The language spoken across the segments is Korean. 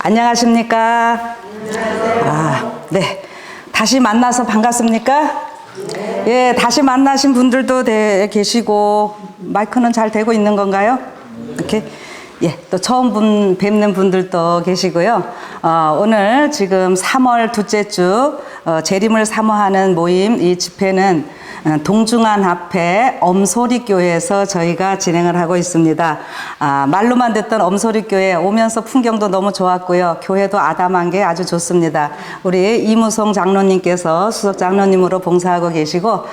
안녕하십니까? 네. 다시 만나서 반갑습니까? 예, 다시 만나신 분들도 계시고, 마이크는 잘 되고 있는 건가요? 이렇게. 예, 또 처음 뵙는 분들도 계시고요. 오늘 지금 3월 둘째 주, 재림을 사모하는 모임, 이 집회는 동중안 앞에 엄소리교회에서 저희가 진행을 하고 있습니다. 말로만 듣던 엄소리교회 오면서 풍경도 너무 좋았고요. 교회도 아담한 게 아주 좋습니다. 우리 이무송 장로님께서 수석 장로님으로 봉사하고 계시고,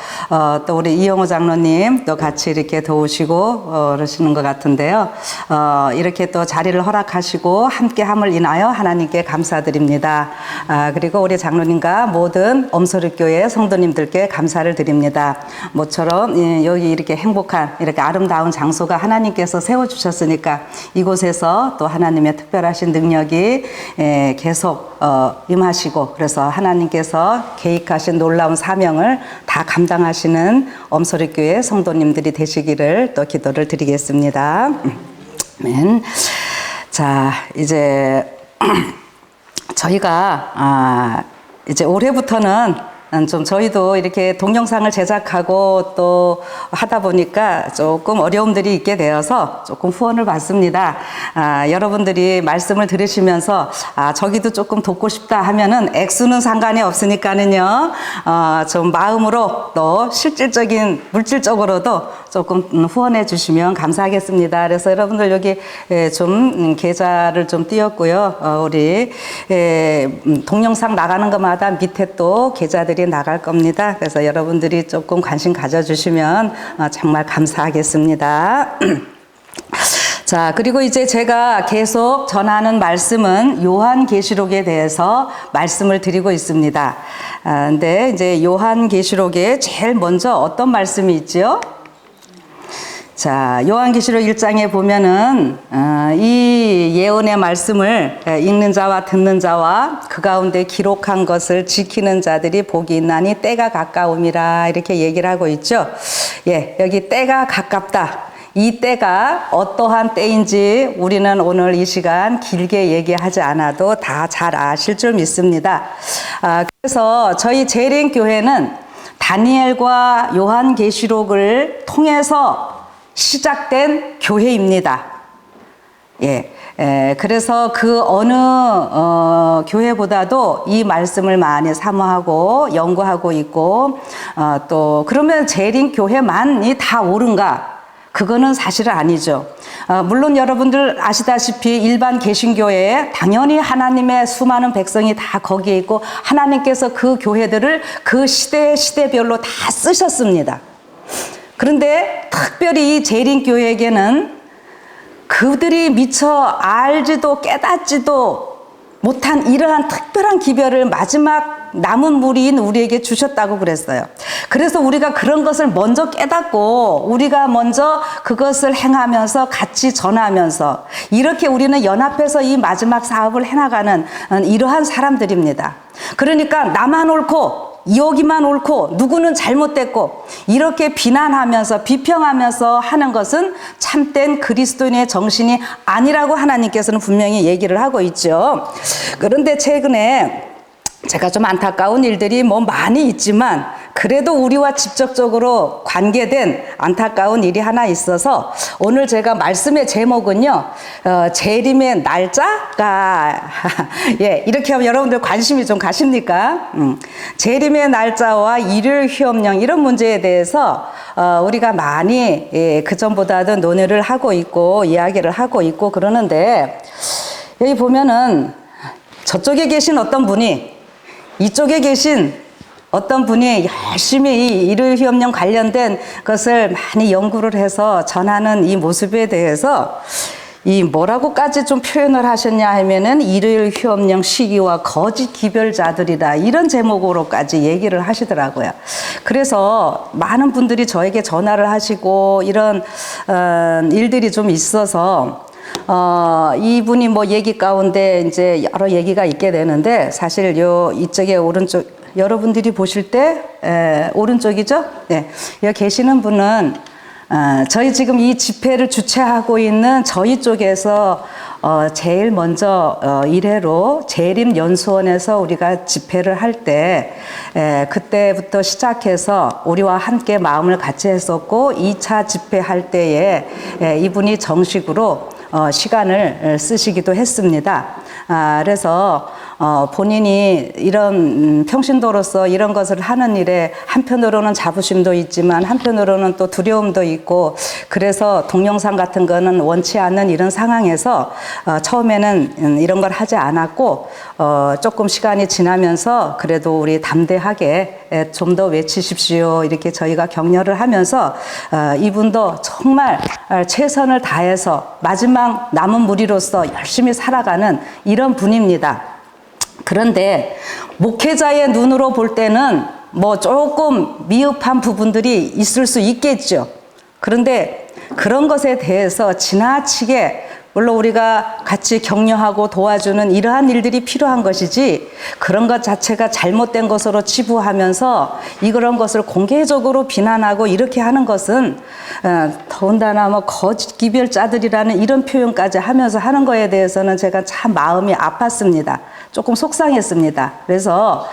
또 우리 이영호 장로님 또 같이 이렇게 도우시고 그러시는 것 같은데요. 이렇게 또 자리를 허락하시고 함께함을 인하여 하나님께 감사드립니다. 그리고 우리 장로님과 모든 엄소리교회 성도님들께 감사를 드립니다. 모처럼 여기 이렇게 행복한 이렇게 아름다운 장소가 하나님께서 세워주셨으니까 이곳에서 또 하나님의 특별하신 능력이 계속 임하시고, 그래서 하나님께서 계획하신 놀라운 사명을 다 감당하시는 엄소리교회 성도님들이 되시기를 또 기도를 드리겠습니다. 아멘. 자, 이제 저희가 이제 올해부터는 좀 저희도 이렇게 동영상을 제작하고 또 하다 보니까 조금 어려움들이 있게 되어서 조금 후원을 받습니다. 여러분들이 말씀을 들으시면서 저기도 조금 돕고 싶다 하면은 액수는 상관이 없으니까는요, 좀 마음으로 또 실질적인 물질적으로도 조금 후원해 주시면 감사하겠습니다. 그래서 여러분들 여기 좀 계좌를 좀 띄웠고요. 우리 동영상 나가는 것마다 밑에 또 계좌들이 나갈 겁니다. 그래서 여러분들이 조금 관심 가져주시면 정말 감사하겠습니다. 자, 그리고 이제 제가 계속 전하는 말씀은 요한계시록에 대해서 말씀을 드리고 있습니다. 근데 이제 요한계시록에 제일 먼저 어떤 말씀이 있죠? 자, 요한계시록 1장에 보면은 이 예언의 말씀을 읽는 자와 듣는 자와 그 가운데 기록한 것을 지키는 자들이 복이 있나니 때가 가까움이라, 이렇게 얘기를 하고 있죠. 예, 여기 때가 가깝다. 이 때가 어떠한 때인지 우리는 오늘 이 시간 길게 얘기하지 않아도 다 잘 아실 줄 믿습니다. 그래서 저희 재림교회는 다니엘과 요한계시록을 통해서 시작된 교회입니다. 예. 그래서 그 어느 교회보다도 이 말씀을 많이 사모하고 연구하고 있고, 또 그러면 재림교회만이 다 옳은가? 그거는 사실은 아니죠. 물론 여러분들 아시다시피 일반 개신교회에 당연히 하나님의 수많은 백성이 다 거기에 있고 하나님께서 그 교회들을 그 시대별로 다 쓰셨습니다. 그런데 특별히 이 재림교회에게는 그들이 미처 알지도 깨닫지도 못한 이러한 특별한 기별을 마지막 남은 무리인 우리에게 주셨다고 그랬어요. 그래서 우리가 그런 것을 먼저 깨닫고 우리가 먼저 그것을 행하면서 같이 전하면서 이렇게 우리는 연합해서 이 마지막 사업을 해나가는 이러한 사람들입니다. 그러니까 나만 옳고 여기만 옳고 누구는 잘못됐고 이렇게 비난하면서 비평하면서 하는 것은 참된 그리스도인의 정신이 아니라고 하나님께서는 분명히 얘기를 하고 있죠. 그런데 최근에 제가 좀 안타까운 일들이 뭐 많이 있지만 그래도 우리와 직접적으로 관계된 안타까운 일이 하나 있어서 오늘 제가 말씀의 제목은요, 재림의 날짜가 예, 이렇게 하면 여러분들 관심이 좀 가십니까? 재림의 날짜와 일요일 휴업령 이런 문제에 대해서 우리가 많이 그전보다도 논의를 하고 있고 이야기를 하고 있고 그러는데, 여기 보면은 저쪽에 계신 어떤 분이 이쪽에 계신 어떤 분이 열심히 이 일요일 휴업령 관련된 것을 많이 연구를 해서 전하는 이 모습에 대해서 이 뭐라고까지 좀 표현을 하셨냐 하면은 일요일 휴업령 시기와 거짓 기별자들이다, 이런 제목으로까지 얘기를 하시더라고요. 그래서 많은 분들이 저에게 전화를 하시고 이런 일들이 좀 있어서 이분이 뭐 얘기 가운데 이제 여러 얘기가 있게 되는데, 사실 이쪽에 오른쪽 여러분들이 보실 때 오른쪽이죠? 네. 여기 계시는 분은 저희 지금 이 집회를 주최하고 있는 저희 쪽에서 제일 먼저 일회로 재림연수원에서 우리가 집회를 할 때 그때부터 시작해서 우리와 함께 마음을 같이 했었고 2차 집회할 때에 이분이 정식으로 시간을 쓰시기도 했습니다. 그래서 본인이 이런 평신도로서 이런 것을 하는 일에 한편으로는 자부심도 있지만 한편으로는 또 두려움도 있고 그래서 동영상 같은 거는 원치 않는 이런 상황에서 처음에는 이런 걸 하지 않았고 조금 시간이 지나면서 그래도 우리 담대하게 좀 더 외치십시오 이렇게 저희가 격려를 하면서 이분도 정말 최선을 다해서 마지막 남은 무리로서 열심히 살아가는 이런 분입니다. 그런데 목회자의 눈으로 볼 때는 뭐 조금 미흡한 부분들이 있을 수 있겠죠. 그런데 그런 것에 대해서 지나치게 물론 우리가 같이 격려하고 도와주는 이러한 일들이 필요한 것이지 그런 것 자체가 잘못된 것으로 치부하면서 이런 것을 공개적으로 비난하고 이렇게 하는 것은 더군다나 뭐 거짓 기별자들이라는 이런 표현까지 하면서 하는 거에 대해서는 제가 참 마음이 아팠습니다. 조금 속상했습니다. 그래서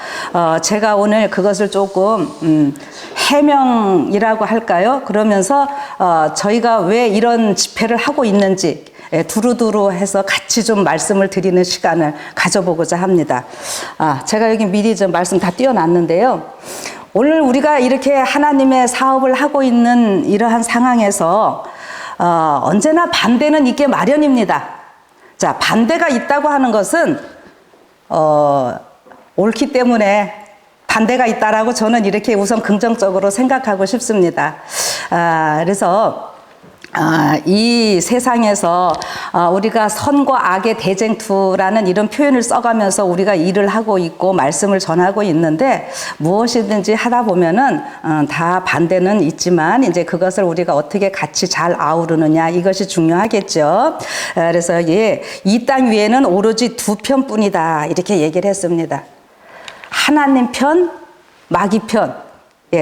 제가 오늘 그것을 조금 해명이라고 할까요? 그러면서 저희가 왜 이런 집회를 하고 있는지 두루두루 해서 같이 좀 말씀을 드리는 시간을 가져보고자 합니다. 제가 여기 미리 좀 말씀 다 띄워놨는데요. 오늘 우리가 이렇게 하나님의 사업을 하고 있는 이러한 상황에서 언제나 반대는 있게 마련입니다. 자, 반대가 있다고 하는 것은 옳기 때문에 반대가 있다라고 저는 이렇게 우선 긍정적으로 생각하고 싶습니다. 그래서 이 세상에서 우리가 선과 악의 대쟁투라는 이런 표현을 써가면서 우리가 일을 하고 있고 말씀을 전하고 있는데 무엇이든지 하다 보면은 다 반대는 있지만 이제 그것을 우리가 어떻게 같이 잘 아우르느냐 이것이 중요하겠죠. 그래서 이 땅 위에는 오로지 두 편뿐이다 이렇게 얘기를 했습니다. 하나님 편, 마귀 편.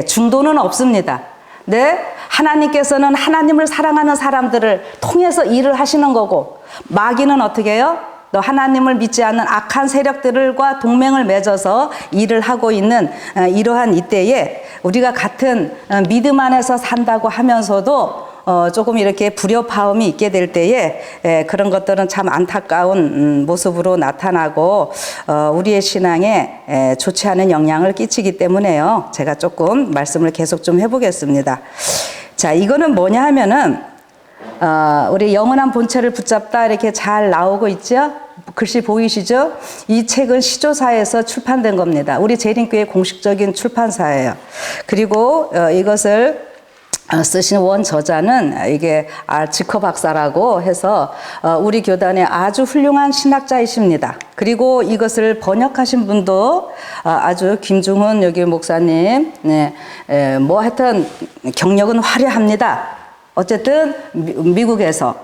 중도는 없습니다. 네, 하나님께서는 하나님을 사랑하는 사람들을 통해서 일을 하시는 거고 마귀는 어떻게 해요? 또 하나님을 믿지 않는 악한 세력들과 동맹을 맺어서 일을 하고 있는 이러한 이때에 우리가 같은 믿음 안에서 산다고 하면서도 조금 이렇게 불협화음이 있게 될 때에 그런 것들은 참 안타까운 모습으로 나타나고 우리의 신앙에 좋지 않은 영향을 끼치기 때문에요. 제가 조금 말씀을 계속 좀 해보겠습니다. 자, 이거는 뭐냐 하면은 우리 영원한 본체를 붙잡다 이렇게 잘 나오고 있죠? 글씨 보이시죠? 이 책은 시조사에서 출판된 겁니다. 우리 재림교회 공식적인 출판사예요. 그리고 이것을 쓰신 원 저자는 이게 지커 박사라고 해서 우리 교단의 아주 훌륭한 신학자이십니다. 그리고 이것을 번역하신 분도 아주 김중훈 여기 목사님, 네, 뭐 하여튼 경력은 화려합니다. 어쨌든 미국에서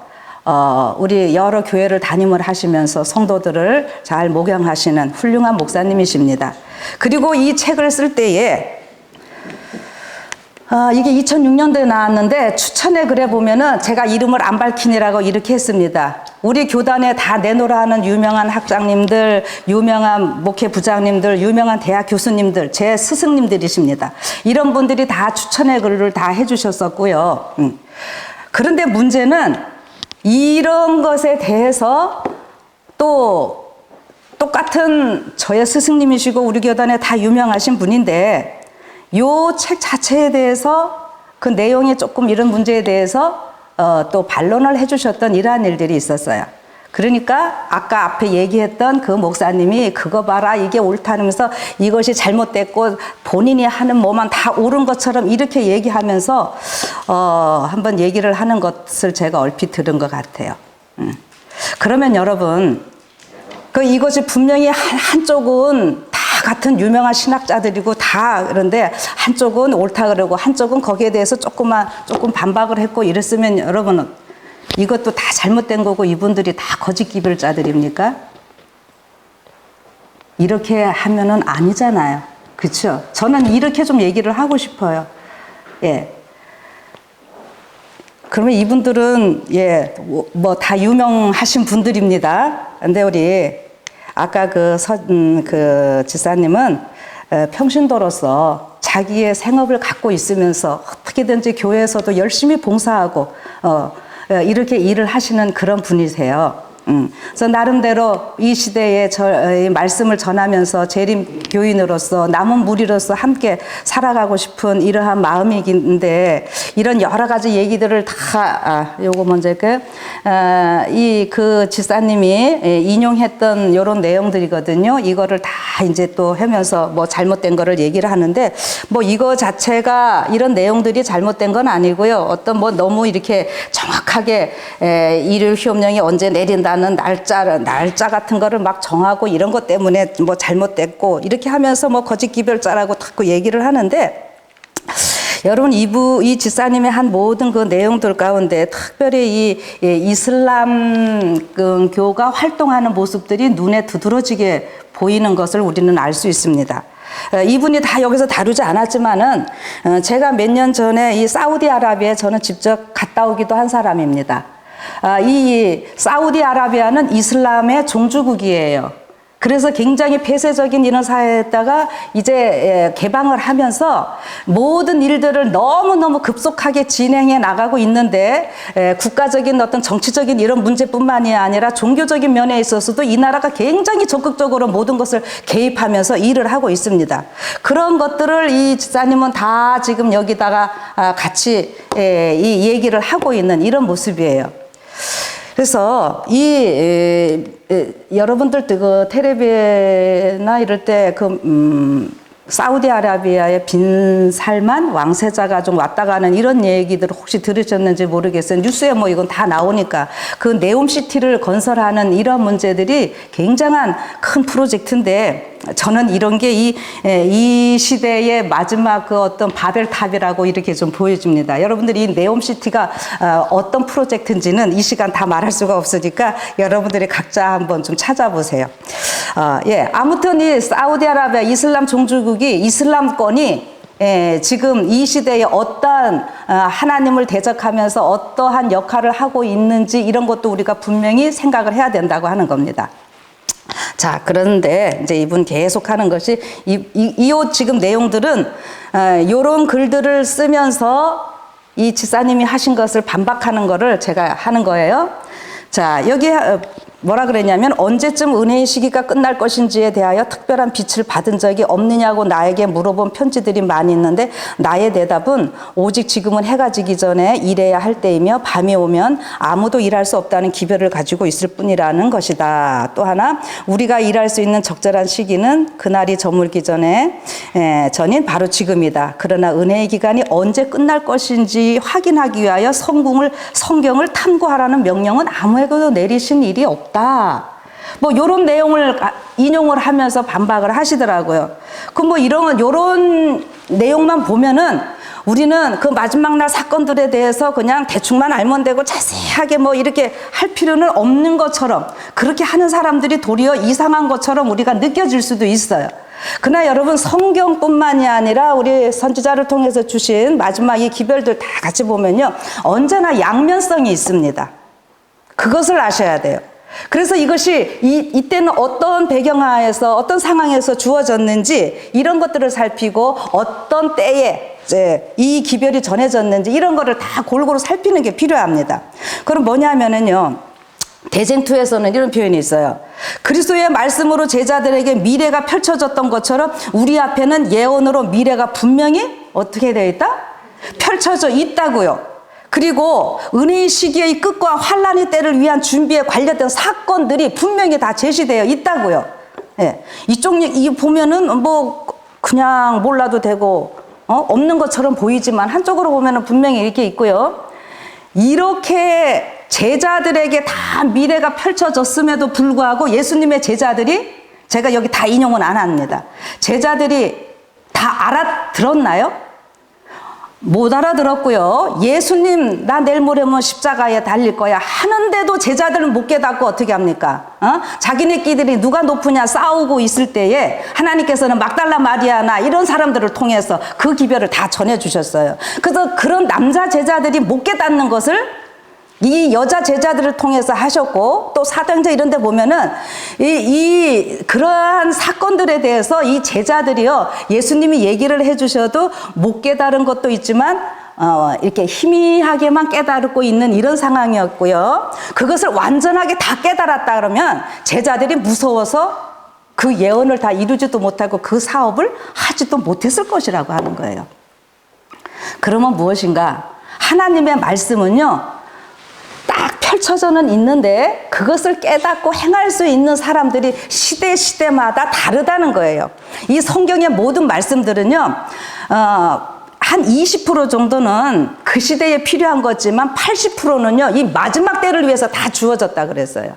우리 여러 교회를 담임을 하시면서 성도들을 잘 목양하시는 훌륭한 목사님이십니다. 그리고 이 책을 쓸 때에 이게 2006년도에 나왔는데 추천의 글에 보면은 제가 이름을 안 밝히니라고 이렇게 했습니다. 우리 교단에 다 내놓으라 하는 유명한 학장님들, 유명한 목회 부장님들, 유명한 대학 교수님들, 제 스승님들이십니다. 이런 분들이 다 추천의 글을 다 해주셨었고요. 그런데 문제는 이런 것에 대해서 또 똑같은 저의 스승님이시고 우리 교단에 다 유명하신 분인데 요 책 자체에 대해서 그 내용에 조금 이런 문제에 대해서 또 반론을 해주셨던 이러한 일들이 있었어요. 그러니까 아까 앞에 얘기했던 그 목사님이 그거 봐라 이게 옳다면서 이것이 잘못됐고 본인이 하는 뭐만 다 옳은 것처럼 이렇게 얘기하면서 한번 얘기를 하는 것을 제가 얼핏 들은 것 같아요. 그러면 여러분 이것이 분명히 한쪽은 다 같은 유명한 신학자들이고 다 그런데 한쪽은 옳다 그러고 한쪽은 거기에 대해서 조금 반박을 했고 이랬으면 여러분은 이것도 다 잘못된 거고 이분들이 다 거짓 기별자들입니까? 이렇게 하면은 아니잖아요. 그렇죠? 저는 이렇게 좀 얘기를 하고 싶어요. 예. 그러면 이분들은 예, 뭐 다 유명하신 분들입니다. 근데 우리 아까 그 지사님은 평신도로서 자기의 생업을 갖고 있으면서 어떻게든지 교회에서도 열심히 봉사하고 이렇게 일을 하시는 그런 분이세요. 그래서 나름대로 이 시대에 이 말씀을 전하면서 재림 교인으로서 남은 무리로서 함께 살아가고 싶은 이러한 마음이긴데 이런 여러 가지 얘기들을 다 요거 먼저 할까요? 그 지사님이 인용했던 요런 내용들이거든요. 이거를 다 이제 또 하면서 뭐 잘못된 거를 얘기를 하는데 뭐 이거 자체가 이런 내용들이 잘못된 건 아니고요. 어떤 뭐 너무 이렇게 정확하게 일요일 휴업령이 언제 내린다는 날짜 같은 거를 막 정하고 이런 것 때문에 뭐 잘못됐고 이렇게 하면서 뭐 거짓 기별자라고 자꾸 얘기를 하는데 여러분 이 지사님의 한 모든 그 내용들 가운데 특별히 이 이슬람 교가 활동하는 모습들이 눈에 두드러지게 보이는 것을 우리는 알 수 있습니다. 이분이 다 여기서 다루지 않았지만은 제가 몇 년 전에 이 사우디아라비아에 저는 직접 갔다 오기도 한 사람입니다. 이 사우디아라비아는 이슬람의 종주국이에요. 그래서 굉장히 폐쇄적인 이런 사회에다가 이제 개방을 하면서 모든 일들을 너무너무 급속하게 진행해 나가고 있는데 국가적인 어떤 정치적인 이런 문제뿐만이 아니라 종교적인 면에 있어서도 이 나라가 굉장히 적극적으로 모든 것을 개입하면서 일을 하고 있습니다. 그런 것들을 이 지사님은 다 지금 여기다가 같이 이 얘기를 하고 있는 이런 모습이에요. 그래서 여러분들 그 텔레비나 이럴 때 사우디아라비아의 빈 살만 왕세자가 좀 왔다 가는 이런 얘기들을 혹시 들으셨는지 모르겠어요. 뉴스에 뭐 이건 다 나오니까 그 네옴시티를 건설하는 이런 문제들이 굉장한 큰 프로젝트인데 저는 이런 게 이 시대의 마지막 그 어떤 바벨탑이라고 이렇게 좀 보여집니다. 여러분들이 이 네옴시티가 어떤 프로젝트인지는 이 시간 다 말할 수가 없으니까 여러분들이 각자 한번 좀 찾아보세요. 아무튼 이 사우디아라비아 이슬람 종주국이 이슬람권이 지금 이 시대에 어떠한 하나님을 대적하면서 어떠한 역할을 하고 있는지 이런 것도 우리가 분명히 생각을 해야 된다고 하는 겁니다. 자, 그런데 이제 이분 계속 하는 것이 이 지금 내용들은 요런 글들을 쓰면서 이 지사님이 하신 것을 반박하는 거를 제가 하는 거예요. 자, 여기 뭐라 그랬냐면 언제쯤 은혜의 시기가 끝날 것인지에 대하여 특별한 빛을 받은 적이 없느냐고 나에게 물어본 편지들이 많이 있는데 나의 대답은 오직 지금은 해가 지기 전에 일해야 할 때이며 밤이 오면 아무도 일할 수 없다는 기별을 가지고 있을 뿐이라는 것이다. 또 하나 우리가 일할 수 있는 적절한 시기는 그날이 저물기 전인 바로 지금이다. 그러나 은혜의 기간이 언제 끝날 것인지 확인하기 위하여 성경을 탐구하라는 명령은 아무에게도 내리신 일이 없다. 뭐 요런 내용을 인용을 하면서 반박을 하시더라고요. 그럼 뭐 요런 내용만 보면은 우리는 그 마지막 날 사건들에 대해서 그냥 대충만 알면 되고 자세하게 뭐 이렇게 할 필요는 없는 것처럼 그렇게 하는 사람들이 도리어 이상한 것처럼 우리가 느껴질 수도 있어요. 그러나 여러분 성경뿐만이 아니라 우리 선지자를 통해서 주신 마지막 이 기별들 다 같이 보면요. 언제나 양면성이 있습니다. 그것을 아셔야 돼요. 그래서 이것이 이때는 어떤 배경하에서 어떤 상황에서 주어졌는지 이런 것들을 살피고 어떤 때에 이제 이 기별이 전해졌는지 이런 거를 다 골고루 살피는 게 필요합니다. 그럼 뭐냐면은요. 대쟁투에서는 이런 표현이 있어요. 그리스도의 말씀으로 제자들에게 미래가 펼쳐졌던 것처럼 우리 앞에는 예언으로 미래가 분명히 어떻게 되어 있다? 펼쳐져 있다고요. 그리고 은혜의 시기의 끝과 환란의 때를 위한 준비에 관련된 사건들이 분명히 다 제시되어 있다고요. 이쪽 보면은 뭐 그냥 몰라도 되고 없는 것처럼 보이지만 한쪽으로 보면은 분명히 이렇게 있고요. 이렇게 제자들에게 다 미래가 펼쳐졌음에도 불구하고 예수님의 제자들이 제가 여기 다 인용은 안 합니다. 제자들이 다 알아들었나요? 못 알아들었고요. 예수님 나 내일 모레면 십자가에 달릴 거야 하는데도 제자들은 못 깨닫고 어떻게 합니까? 자기네끼리 누가 높으냐 싸우고 있을 때에 하나님께서는 막달라 마리아나 이런 사람들을 통해서 그 기별을 다 전해주셨어요. 그래서 그런 남자 제자들이 못 깨닫는 것을 이 여자 제자들을 통해서 하셨고, 또 사도행전 이런 데 보면은 그러한 사건들에 대해서 이 제자들이요, 예수님이 얘기를 해주셔도 못 깨달은 것도 있지만 이렇게 희미하게만 깨달고 있는 이런 상황이었고요. 그것을 완전하게 다 깨달았다 그러면 제자들이 무서워서 그 예언을 다 이루지도 못하고 그 사업을 하지도 못했을 것이라고 하는 거예요. 그러면 무엇인가? 하나님의 말씀은요, 딱 펼쳐져는 있는데 그것을 깨닫고 행할 수 있는 사람들이 시대마다 다르다는 거예요. 이 성경의 모든 말씀들은요, 한 20% 정도는 그 시대에 필요한 거지만 80%는요, 이 마지막 때를 위해서 다 주어졌다 그랬어요.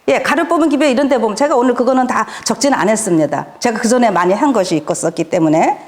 예, 가를 뽑은 기별 이런 데 보면 제가 오늘 그거는 다 적지는 않았습니다. 제가 그 전에 많이 한 것이 있었기 때문에.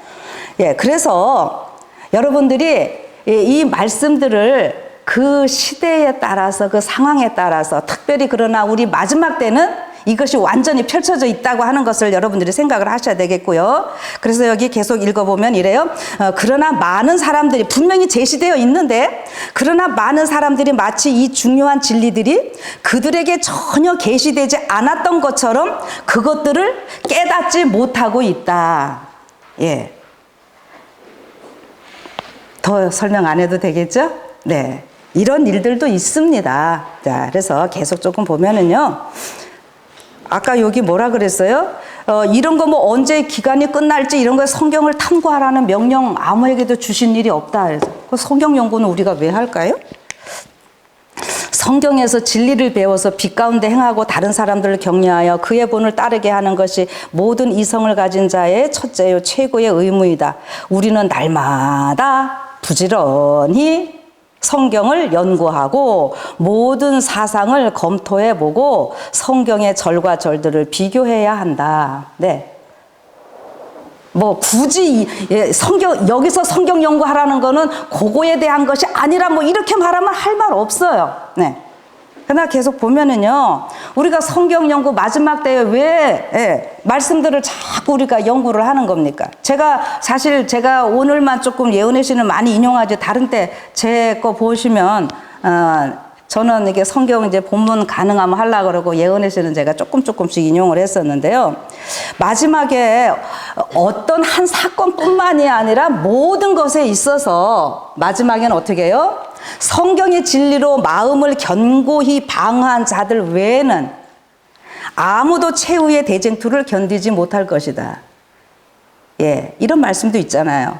예, 그래서 여러분들이 이 말씀들을 그 시대에 따라서 그 상황에 따라서 특별히 그러나 우리 마지막 때는 이것이 완전히 펼쳐져 있다고 하는 것을 여러분들이 생각을 하셔야 되겠고요. 그래서 여기 계속 읽어보면 이래요. 그러나 많은 사람들이 분명히 제시되어 있는데 그러나 많은 사람들이 마치 이 중요한 진리들이 그들에게 전혀 계시되지 않았던 것처럼 그것들을 깨닫지 못하고 있다. 예. 더 설명 안 해도 되겠죠? 네. 이런 일들도 있습니다. 자, 그래서 계속 조금 보면은요. 아까 여기 뭐라 그랬어요? 이런 거 뭐 언제 기간이 끝날지 이런 거 성경을 탐구하라는 명령 아무에게도 주신 일이 없다. 그래서 그 성경 연구는 우리가 왜 할까요? 성경에서 진리를 배워서 빛 가운데 행하고 다른 사람들을 격려하여 그의 본을 따르게 하는 것이 모든 이성을 가진 자의 첫째요 최고의 의무이다. 우리는 날마다 부지런히 성경을 연구하고 모든 사상을 검토해보고 성경의 절과 절들을 비교해야 한다. 네. 뭐 굳이 여기서 성경 연구하라는 거는 그거에 대한 것이 아니라 뭐 이렇게 말하면 할 말 없어요. 네. 그러나 계속 보면은요, 우리가 성경 연구 마지막 때에 왜 말씀들을 자꾸 우리가 연구를 하는 겁니까? 사실 제가 오늘만 조금 예언의 신을 많이 인용하지 다른 때 제 거 보시면 저는 이게 성경 이제 본문 가능하면 하려고 그러고 예언의 신은 제가 조금씩 인용을 했었는데요. 마지막에 어떤 한 사건뿐만이 아니라 모든 것에 있어서 마지막에는 어떻게 해요? 성경의 진리로 마음을 견고히 방어한 자들 외에는 아무도 최후의 대쟁투를 견디지 못할 것이다. 예, 이런 말씀도 있잖아요.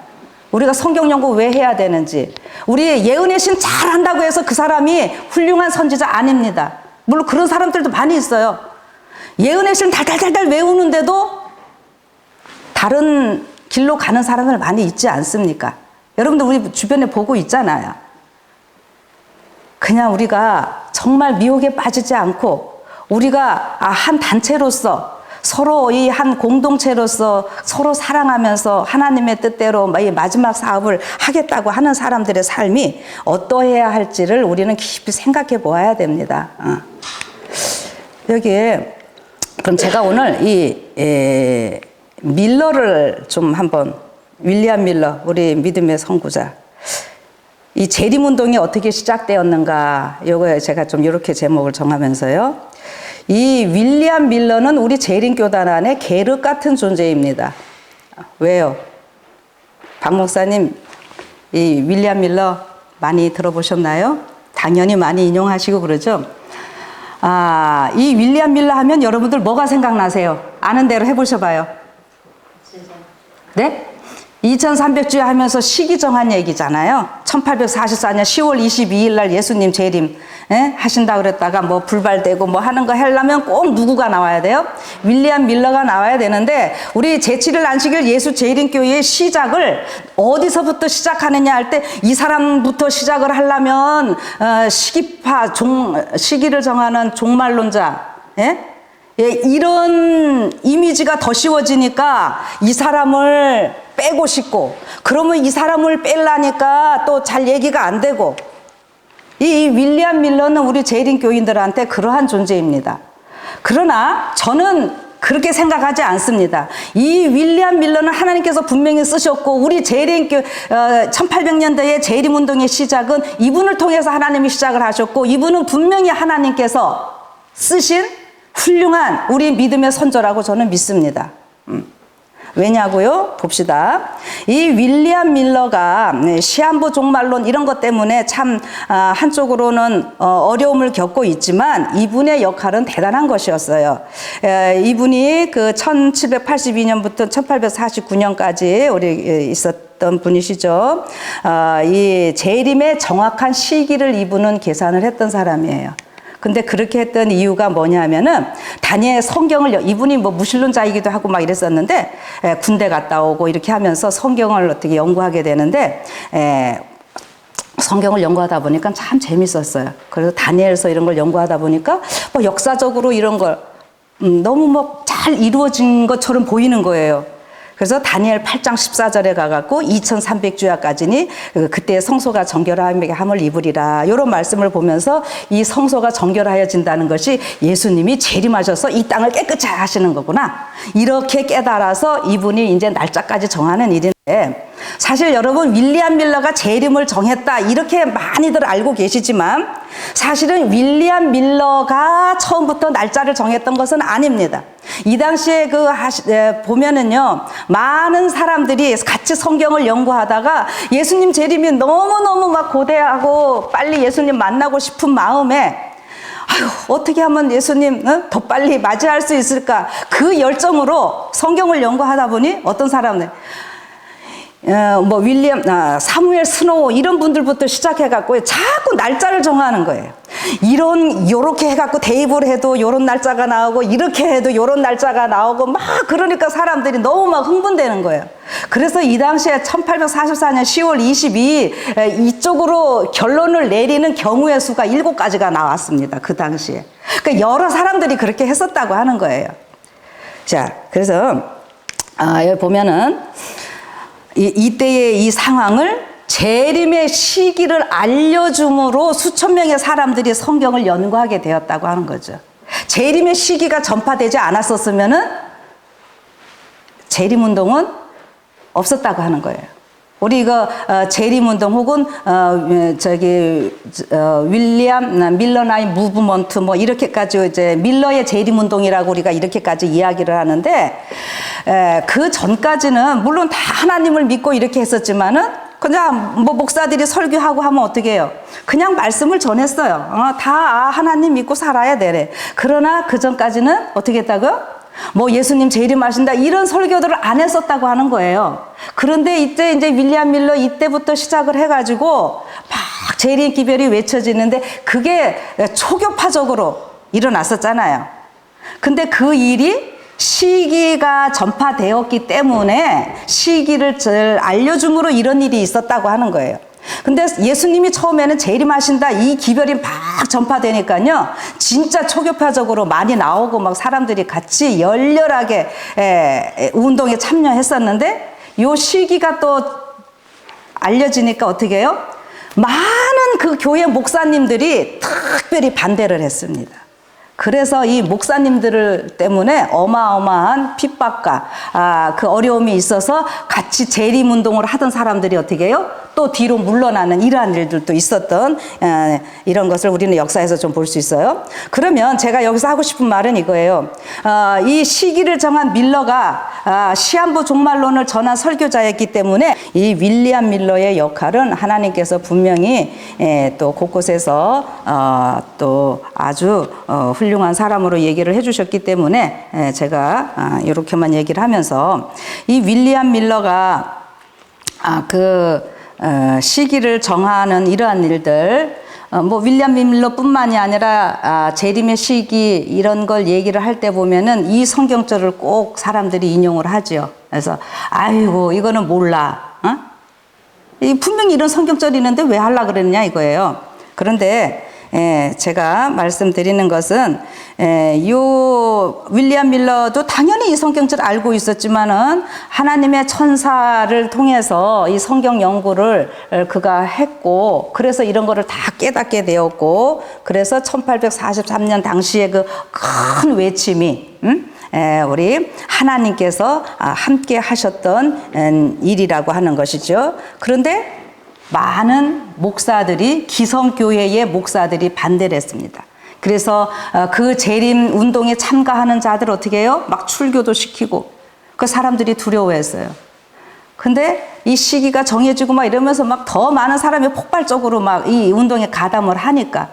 우리가 성경 연구 왜 해야 되는지. 우리 예언의 신 잘한다고 해서 그 사람이 훌륭한 선지자 아닙니다. 물론 그런 사람들도 많이 있어요. 예언의 신 달달달달 외우는데도 다른 길로 가는 사람들 많이 있지 않습니까? 여러분들 우리 주변에 보고 있잖아요. 그냥 우리가 정말 미혹에 빠지지 않고 우리가 한 단체로서 서로 이 한 공동체로서 서로 사랑하면서 하나님의 뜻대로 이 마지막 사업을 하겠다고 하는 사람들의 삶이 어떠해야 할지를 우리는 깊이 생각해 보아야 됩니다. 여기에 그럼 제가 오늘 이 밀러를 좀 한번, 윌리엄 밀러, 우리 믿음의 선구자, 이 재림운동이 어떻게 시작되었는가, 요거 제가 좀 이렇게 제목을 정하면서요. 이 윌리엄 밀러는 우리 재림교단 안에 계륵 같은 존재입니다. 왜요? 박 목사님, 이 윌리엄 밀러 많이 들어보셨나요? 당연히 많이 인용하시고 그러죠? 이 윌리엄 밀러 하면 여러분들 뭐가 생각나세요? 아는 대로 해보셔봐요. 네? 2300주에 하면서 시기 정한 얘기잖아요. 1844년 10월 22일 날 예수님 재림 하신다 그랬다가 뭐 불발되고 뭐 하는 거 하려면 꼭 누구가 나와야 돼요? 윌리엄 밀러가 나와야 되는데, 우리 제7일 안식일 예수 재림교회의 시작을 어디서부터 시작하느냐 할 때 이 사람부터 시작을 하려면 시기를 정하는 종말론자, 이런 이미지가 더 씌워지니까 이 사람을 빼고 싶고, 그러면 이 사람을 빼려니까 또 잘 얘기가 안 되고, 이 윌리엄 밀러는 우리 재림 교인들한테 그러한 존재입니다. 그러나 저는 그렇게 생각하지 않습니다. 이 윌리엄 밀러는 하나님께서 분명히 쓰셨고, 우리 재림교 1800년대의 재림운동의 시작은 이분을 통해서 하나님이 시작을 하셨고, 이분은 분명히 하나님께서 쓰신 훌륭한 우리 믿음의 선조라고 저는 믿습니다. 왜냐고요? 봅시다. 이 윌리엄 밀러가 시한부 종말론 이런 것 때문에 참 한쪽으로는 어려움을 겪고 있지만 이분의 역할은 대단한 것이었어요. 이분이 그 1782년부터 1849년까지 우리 있었던 분이시죠. 이 재림의 정확한 시기를 이분은 계산을 했던 사람이에요. 근데 그렇게 했던 이유가 뭐냐면은 다니엘 성경을, 이분이 뭐 무신론자이기도 하고 막 이랬었는데 군대 갔다 오고 이렇게 하면서 성경을 어떻게 연구하게 되는데 성경을 연구하다 보니까 참 재밌었어요. 그래서 다니엘서 이런 걸 연구하다 보니까 뭐 역사적으로 이런 걸 너무 뭐 잘 이루어진 것처럼 보이는 거예요. 그래서 다니엘 8장 14절에 가갖고 2300주야까지니 그때 성소가 정결함을 입으리라, 이런 말씀을 보면서 이 성소가 정결하여진다는 것이 예수님이 재림하셔서 이 땅을 깨끗이 하시는 거구나, 이렇게 깨달아서 이분이 이제 날짜까지 정하는 일인데, 사실 여러분 윌리엄 밀러가 재림을 정했다 이렇게 많이들 알고 계시지만 사실은 윌리엄 밀러가 처음부터 날짜를 정했던 것은 아닙니다. 이 당시에 보면은요, 많은 사람들이 같이 성경을 연구하다가 예수님 재림이 너무너무 막 고대하고 빨리 예수님 만나고 싶은 마음에, 아유, 어떻게 하면 예수님 더 빨리 맞이할 수 있을까, 그 열정으로 성경을 연구하다 보니 어떤 사람들, 뭐 사무엘 스노우 이런 분들부터 시작해갖고 자꾸 날짜를 정하는 거예요. 요렇게 해갖고 대입을 해도 요런 날짜가 나오고, 이렇게 해도 요런 날짜가 나오고, 막 그러니까 사람들이 너무 막 흥분되는 거예요. 그래서 이 당시에 1844년 10월 22일 이쪽으로 결론을 내리는 경우의 수가 7가지가 나왔습니다. 그 당시에. 그러니까 여러 사람들이 그렇게 했었다고 하는 거예요. 자, 그래서 여기 보면은 이때의 이 상황을 재림의 시기를 알려줌으로 수천 명의 사람들이 성경을 연구하게 되었다고 하는 거죠. 재림의 시기가 전파되지 않았었으면은 재림운동은 없었다고 하는 거예요. 우리 이거 재림운동 혹은 윌리엄 밀러나이 무브먼트 뭐 이렇게까지 이제 밀러의 재림운동이라고 우리가 이렇게까지 이야기를 하는데, 그 전까지는 물론 다 하나님을 믿고 이렇게 했었지만은 그냥 뭐 목사들이 설교하고 하면 어떻게 해요? 그냥 말씀을 전했어요. 다 하나님 믿고 살아야 되래. 그러나 그 전까지는 어떻게 했다고요? 뭐 예수님 재림하신다 이런 설교들을 안 했었다고 하는 거예요. 그런데 이때 이제 윌리엄 밀러 이때부터 시작을 해가지고 막 재림 기별이 외쳐지는데 그게 초교파적으로 일어났었잖아요. 근데 그 일이 시기가 전파되었기 때문에 시기를 알려줌으로 이런 일이 있었다고 하는 거예요. 근데 예수님이 처음에는 재림하신다 이 기별이 막 전파되니까요, 진짜 초교파적으로 많이 나오고 막 사람들이 같이 열렬하게 운동에 참여했었는데, 요 시기가 또 알려지니까 어떻게 해요? 많은 그 교회 목사님들이 특별히 반대를 했습니다. 그래서 이 목사님들 때문에 어마어마한 핍박과 그 어려움이 있어서 같이 재림운동을 하던 사람들이 어떻게 해요? 또 뒤로 물러나는 이러한 일들도 있었던 이런 것을 우리는 역사에서 좀 볼 수 있어요. 그러면 제가 여기서 하고 싶은 말은 이거예요. 이 시기를 정한 밀러가 시한부 종말론을 전한 설교자였기 때문에 이 윌리엄 밀러의 역할은 하나님께서 분명히 또 곳곳에서 또 아주 훌륭한 사람으로 얘기를 해주셨기 때문에 제가 이렇게만 얘기를 하면서, 이 윌리엄 밀러가 시기를 정하는 이러한 일들, 뭐 윌리엄 밀러뿐만이 아니라 재림의 시기 이런 걸 얘기를 할 때 보면은 이 성경절을 꼭 사람들이 인용을 하죠. 그래서 아이고 이거는 몰라, 분명히 이런 성경절이 있는데 왜 하려 그랬냐 이거예요. 그런데 제가 말씀드리는 것은 요 윌리엄 밀러도 당연히 이 성경책을 알고 있었지만은 하나님의 천사를 통해서 이 성경 연구를 그가 했고 그래서 이런 거를 다 깨닫게 되었고 그래서 1843년 당시에 그 큰 외침이 우리 하나님께서 함께 하셨던 일이라고 하는 것이죠. 그런데 많은 목사들이 기성교회의 목사들이 반대를 했습니다. 그래서 그 재림 운동에 참가하는 자들 어떻게 해요? 막 출교도 시키고 그 사람들이 두려워했어요. 근데 이 시기가 정해지고 막 이러면서 막 더 많은 사람이 폭발적으로 막 이 운동에 가담을 하니까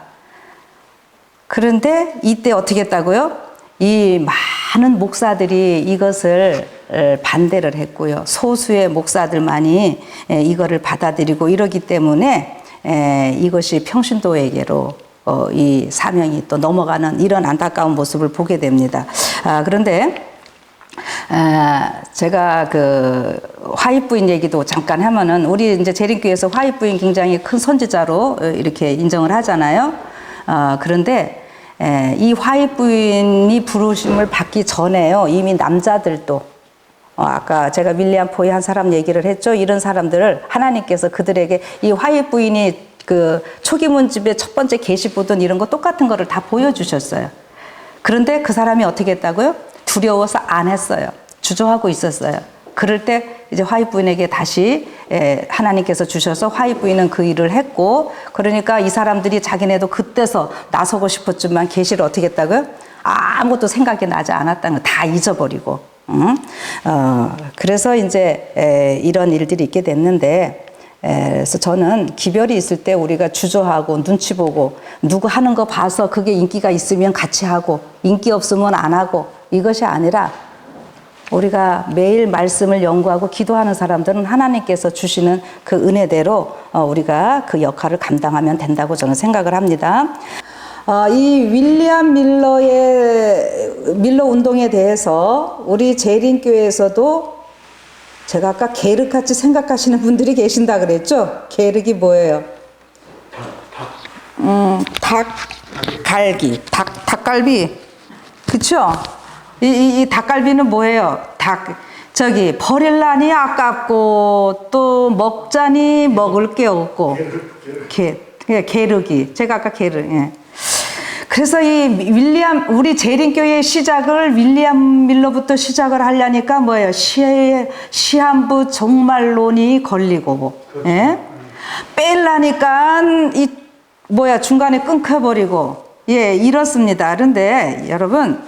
그런데 이때 어떻게 했다고요? 이 많은 목사들이 이것을 반대를 했고요. 소수의 목사들만이 이거를 받아들이고 이러기 때문에 이것이 평신도에게로 이 사명이 또 넘어가는 이런 안타까운 모습을 보게 됩니다. 그런데 제가 그 화입부인 얘기도 잠깐 하면은 우리 이제 재림교회에서 화입부인 굉장히 큰 선지자로 이렇게 인정을 하잖아요. 그런데 이 화입부인이 부르심을 받기 전에요. 이미 남자들도 아까 제가 윌리엄 포이 한 사람 얘기를 했죠. 이런 사람들을 하나님께서 그들에게 이 화입부인이 그 초기 문집의 첫 번째 계시 보던 이런 거 똑같은 거를 다 보여주셨어요. 그런데 그 사람이 어떻게 했다고요? 두려워서 안 했어요. 주저하고 있었어요. 그럴 때 이제 화입부인에게 다시 하나님께서 주셔서 화입부인은 그 일을 했고 그러니까 이 사람들이 자기네도 그때서 나서고 싶었지만 계시를 어떻게 했다고요? 아무것도 생각이 나지 않았다는 거 다 잊어버리고 그래서 이제 이런 일들이 있게 됐는데 그래서 저는 기별이 있을 때 우리가 주저하고 눈치 보고 누구 하는 거 봐서 그게 인기가 있으면 같이 하고 인기 없으면 안 하고 이것이 아니라 우리가 매일 말씀을 연구하고 기도하는 사람들은 하나님께서 주시는 그 은혜대로 우리가 그 역할을 감당하면 된다고 저는 생각을 합니다. 이 윌리엄 밀러 운동에 대해서 우리 재림교회에서도 제가 아까 게르같이 생각하시는 분들이 계신다 그랬죠? 게르기 뭐예요? 닭갈비. 그쵸? 이 닭갈비는 뭐예요? 버릴라니 아깝고 또 먹자니 먹을 게 없고 게르기. 제가 아까 예. 그래서 우리 재림교회의 시작을 윌리엄 밀러부터 시작을 하려니까 뭐예요? 시한부 종말론이 걸리고 예? 빼려니까 중간에 끊겨버리고 이렇습니다. 그런데 여러분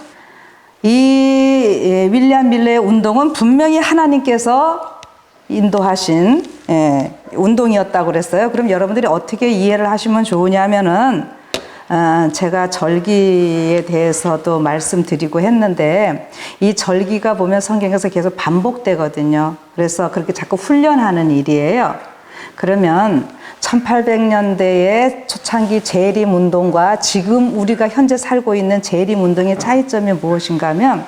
이 윌리엄 밀러의 운동은 분명히 하나님께서 인도하신 운동이었다고 그랬어요. 그럼 여러분들이 어떻게 이해를 하시면 좋으냐면은 제가 절기에 대해서도 말씀드리고 했는데 이 절기가 보면 성경에서 계속 반복되거든요. 그래서 그렇게 자꾸 훈련하는 일이에요. 그러면 1800년대의 초창기 재림 운동과 지금 우리가 현재 살고 있는 재림 운동의 차이점이 무엇인가 하면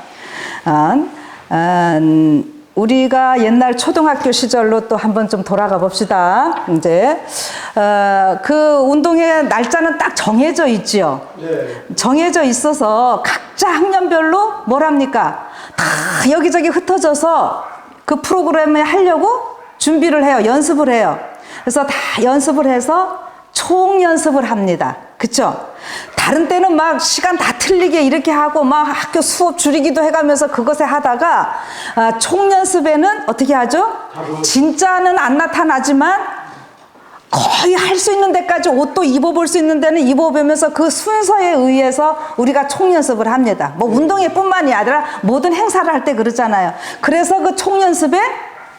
우리가 옛날 초등학교 시절로 또 한번 좀 돌아가 봅시다. 이제 그 운동의 날짜는 딱 정해져 있지요. 네. 정해져 있어서 각자 학년별로 뭐랍니까? 다 여기저기 흩어져서 그 프로그램을 하려고 준비를 해요. 연습을 해요. 그래서 다 연습을 해서 총 연습을 합니다. 그쵸? 다른 때는 막 시간 다 틀리게 이렇게 하고 막 학교 수업 줄이기도 해가면서 그것에 하다가 총 연습에는 어떻게 하죠? 진짜는 안 나타나지만 거의 할 수 있는 데까지 옷도 입어볼 수 있는 데는 입어보면서 그 순서에 의해서 우리가 총 연습을 합니다. 뭐 운동회 뿐만이 아니라 모든 행사를 할 때 그러잖아요. 그래서 그 총 연습에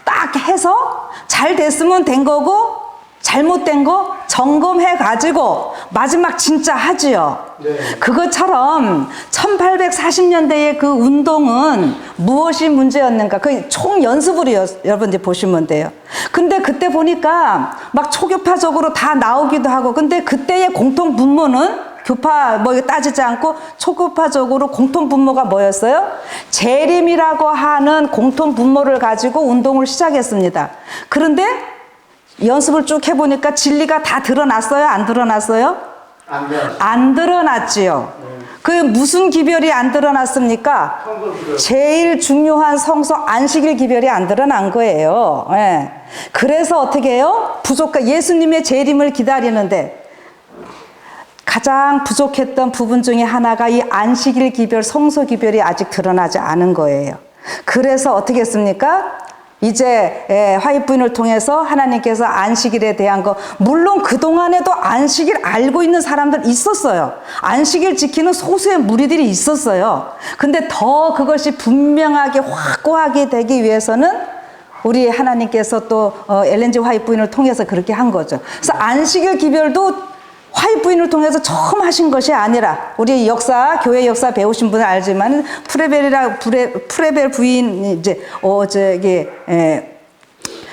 딱 해서 잘 됐으면 된 거고 잘못된 거 점검해 가지고 마지막 진짜 하지요. 네. 그것처럼 1840년대의 그 운동은 무엇이 문제였는가? 그 총 연습으로 여러분들 보시면 돼요. 근데 그때 보니까 막 초교파적으로 다 나오기도 하고, 근데 그때의 공통 분모는 교파 뭐 따지지 않고 초교파적으로 공통 분모가 뭐였어요? 재림이라고 하는 공통 분모를 가지고 운동을 시작했습니다. 그런데 연습을 쭉 해보니까 진리가 다 드러났어요? 안 드러났어요? 안 드러났지요. 그 무슨 기별이 안 드러났습니까? 제일 중요한 성소 안식일 기별이 안 드러난 거예요. 예. 그래서 어떻게 해요? 예수님의 재림을 기다리는데 가장 부족했던 부분 중에 하나가 이 안식일 기별, 성소 기별이 아직 드러나지 않은 거예요. 그래서 어떻게 했습니까? 이제 화입 부인을 통해서 하나님께서 안식일에 대한 거, 물론 그동안에도 안식일 알고 있는 사람들 있었어요. 안식일 지키는 소수의 무리들이 있었어요. 근데 더 그것이 분명하게 확고하게 되기 위해서는 우리 하나님께서 또 엘렌 G 화이트 부인을 통해서 그렇게 한 거죠. 그래서 안식일 기별도 화이트 부인을 통해서 처음 하신 것이 아니라, 우리 역사, 교회 역사 배우신 분은 알지만 프레벨 부인 이제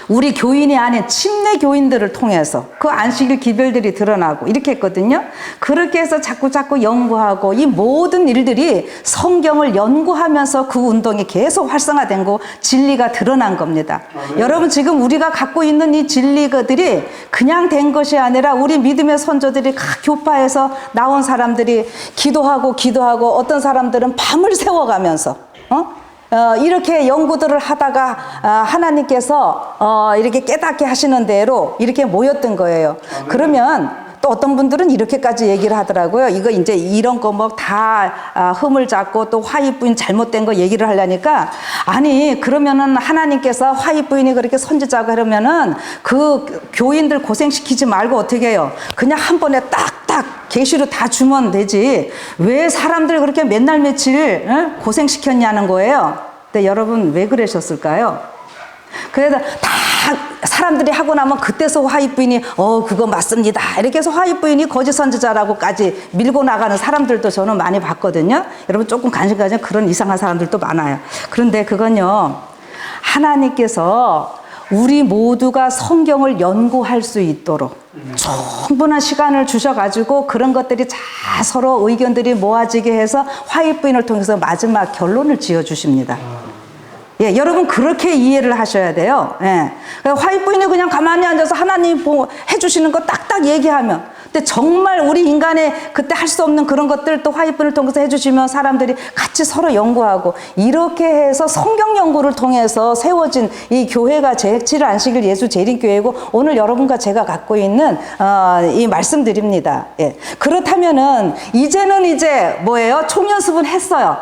우리 교인이 아닌 침례 교인들을 통해서 그 안식일 기별들이 드러나고 이렇게 했거든요. 그렇게 해서 자꾸 연구하고, 이 모든 일들이 성경을 연구하면서 그 운동이 계속 활성화된 거, 진리가 드러난 겁니다. 여러분, 지금 우리가 갖고 있는 이 진리들이 그냥 된 것이 아니라 우리 믿음의 선조들이 각 교파에서 나온 사람들이 기도하고 어떤 사람들은 밤을 새워가면서 이렇게 연구들을 하다가 하나님께서 이렇게 깨닫게 하시는 대로 이렇게 모였던 거예요. 그러면 또 어떤 분들은 이렇게까지 얘기를 하더라고요. 이거 이제 이런 거 뭐 다 흠을 잡고 또 화입 부인 잘못된 거 얘기를 하려니까, 아니 그러면은 하나님께서 화입 부인이 그렇게 선지자고 하려면은 그 교인들 고생시키지 말고 어떻게 해요? 그냥 한 번에 딱딱 계시로 다 주면 되지. 왜 사람들 그렇게 맨날 며칠 고생시켰냐는 거예요. 근데 여러분, 왜 그러셨을까요? 그래서 다 사람들이 하고 나면 그때서 화입 부인이 그거 맞습니다 이렇게 해서 화입 부인이 거짓 선지자라고까지 밀고 나가는 사람들도 저는 많이 봤거든요. 여러분, 조금 관심 가지면 그런 이상한 사람들도 많아요. 그런데 그건요, 하나님께서 우리 모두가 성경을 연구할 수 있도록 충분한 시간을 주셔가지고 그런 것들이 다 서로 의견들이 모아지게 해서 화입 부인을 통해서 마지막 결론을 지어주십니다. 예, 여러분, 그렇게 이해를 하셔야 돼요. 예. 화입 부인이 그냥 가만히 앉아서 하나님 해주시는 거 딱딱 얘기하면, 근데 정말 우리 인간의 그때 할 수 없는 그런 것들 또 화입 부인을 통해서 해주시면 사람들이 같이 서로 연구하고, 이렇게 해서 성경 연구를 통해서 세워진 이 교회가 제7 안식일 예수 재림교회고, 오늘 여러분과 제가 갖고 있는 이 말씀드립니다. 예. 그렇다면은 이제는 뭐예요? 총연습은 했어요.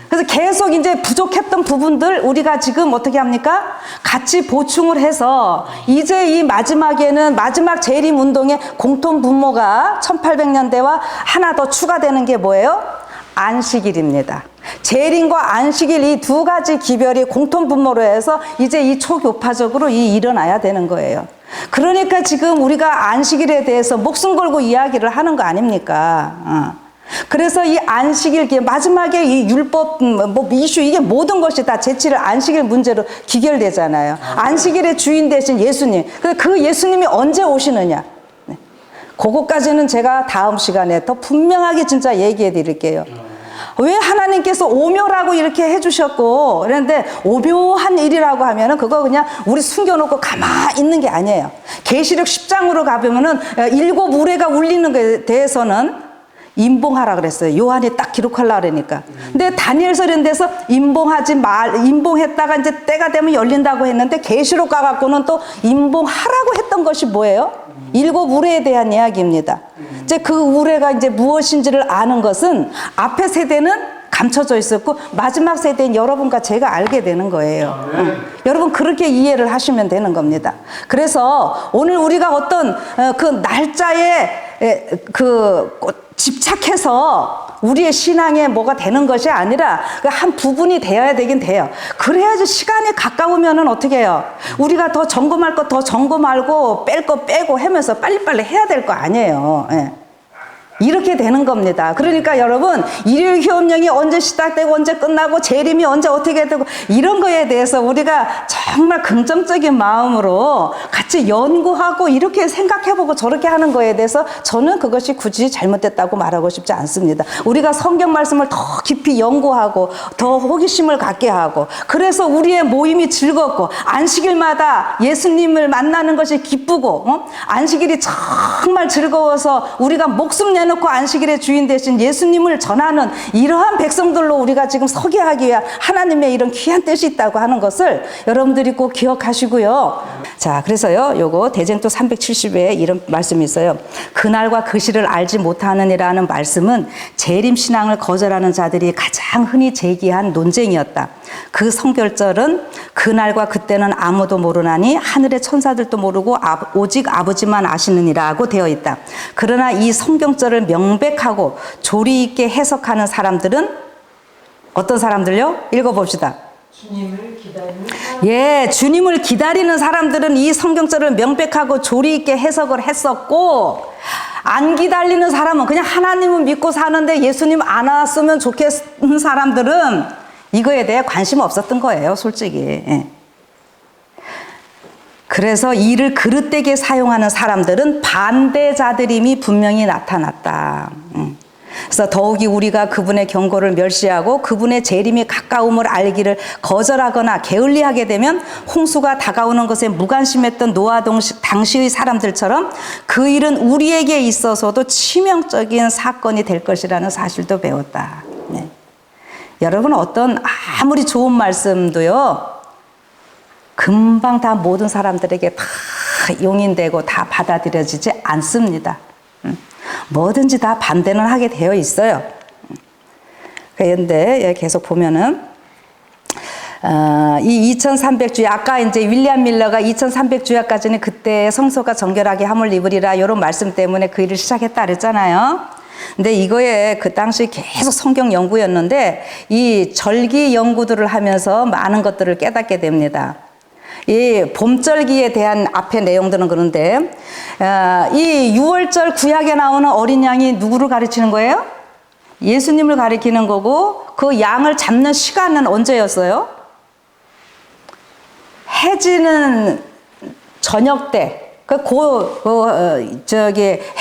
그래서 계속 이제 부족했던 부분들 우리가 지금 어떻게 합니까? 같이 보충을 해서 이제 이 마지막에는 마지막 재림 운동의 공통 분모가 1800년대와 하나 더 추가되는 게 뭐예요? 안식일입니다. 재림과 안식일 이 두 가지 기별이 공통 분모로 해서 이제 이 초교파적으로 일어나야 되는 거예요. 그러니까 지금 우리가 안식일에 대해서 목숨 걸고 이야기를 하는 거 아닙니까? 그래서 이 안식일, 마지막에 이 율법, 이슈, 이게 모든 것이 다 제7일 안식일 문제로 기결되잖아요. 안식일의 주인 되신 예수님. 그 예수님이 언제 오시느냐. 네. 그거까지는 제가 다음 시간에 더 분명하게 진짜 얘기해 드릴게요. 왜 하나님께서 오묘라고 이렇게 해주셨고, 그런데 오묘한 일이라고 하면은 그거 그냥 우리 숨겨놓고 가만히 있는 게 아니에요. 계시록 10장으로 가보면은 7 우레가 울리는 것에 대해서는 임봉하라 그랬어요. 요한이 딱 기록하려고 그러니까. 근데 다니엘서 이런 데서 임봉했다가 이제 때가 되면 열린다고 했는데, 계시록 가갖고는 또 임봉하라고 했던 것이 뭐예요? 7 우레에 대한 이야기입니다. 이제 그 우레가 이제 무엇인지를 아는 것은 앞에 세대는 감춰져 있었고 마지막 세대인 여러분과 제가 알게 되는 거예요. 여러분, 그렇게 이해를 하시면 되는 겁니다. 그래서 오늘 우리가 어떤 그 날짜에 집착해서 우리의 신앙에 뭐가 되는 것이 아니라 한 부분이 되어야 되긴 돼요. 그래야지 시간이 가까우면은 어떻게 해요? 우리가 더 점검할 거 더 점검하고 뺄 거 빼고 하면서 빨리빨리 해야 될 거 아니에요. 예. 이렇게 되는 겁니다. 그러니까 여러분, 일일 휴업령이 언제 시작되고 언제 끝나고 재림이 언제 어떻게 되고 이런 거에 대해서 우리가 정말 긍정적인 마음으로 같이 연구하고 이렇게 생각해보고 저렇게 하는 거에 대해서 저는 그것이 굳이 잘못됐다고 말하고 싶지 않습니다. 우리가 성경 말씀을 더 깊이 연구하고 더 호기심을 갖게 하고, 그래서 우리의 모임이 즐겁고 안식일마다 예수님을 만나는 것이 기쁘고 안식일이 정말 즐거워서 우리가 목숨 내는 내놓고 안식일의 주인 되신 예수님을 전하는 이러한 백성들로 우리가 지금 서게 하기 위한 하나님의 이런 귀한 뜻이 있다고 하는 것을 여러분들이 꼭 기억하시고요. 자, 그래서요, 요거 대쟁도 370에 이런 말씀이 있어요. 그날과 그 시를 알지 못하느니라는 말씀은 재림신앙을 거절하는 자들이 가장 흔히 제기한 논쟁이었다. 그 성결절은 그날과 그때는 아무도 모르나니 하늘의 천사들도 모르고 오직 아버지만 아시느니라고 되어 있다. 그러나 이 성경절을 명백하고 조리 있게 해석하는 사람들은 어떤 사람들요? 읽어봅시다. 주님을 기다리는 예, 주님을 기다리는 사람들은 이 성경절을 명백하고 조리 있게 해석을 했었고, 안 기다리는 사람은 그냥 하나님을 믿고 사는데 예수님 안 왔으면 좋겠는 사람들은 이거에 대해 관심 없었던 거예요, 솔직히. 예. 그래서 이를 그릇되게 사용하는 사람들은 반대자들임이 분명히 나타났다. 그래서 더욱이 우리가 그분의 경고를 멸시하고 그분의 재림이 가까움을 알기를 거절하거나 게을리하게 되면 홍수가 다가오는 것에 무관심했던 노아 당시의 사람들처럼 그 일은 우리에게 있어서도 치명적인 사건이 될 것이라는 사실도 배웠다. 네. 여러분, 어떤 아무리 좋은 말씀도요, 금방 다 모든 사람들에게 다 용인되고 다 받아들여지지 않습니다. 뭐든지 다 반대는 하게 되어 있어요. 그런데 계속 보면은 이 2300주야, 아까 이제 윌리엄 밀러가 2300주야까지는 그때 성소가 정결하게 함을 입으리라 이런 말씀 때문에 그 일을 시작했다 그랬잖아요. 근데 이거에 그 당시 계속 성경 연구였는데 이 절기 연구들을 하면서 많은 것들을 깨닫게 됩니다. 이 봄절기에 대한 앞의 내용들은 그런데 이 6월절 구약에 나오는 어린 양이 누구를 가리키는 거예요? 예수님을 가리키는 거고, 그 양을 잡는 시간은 언제였어요? 해지는 저녁 때,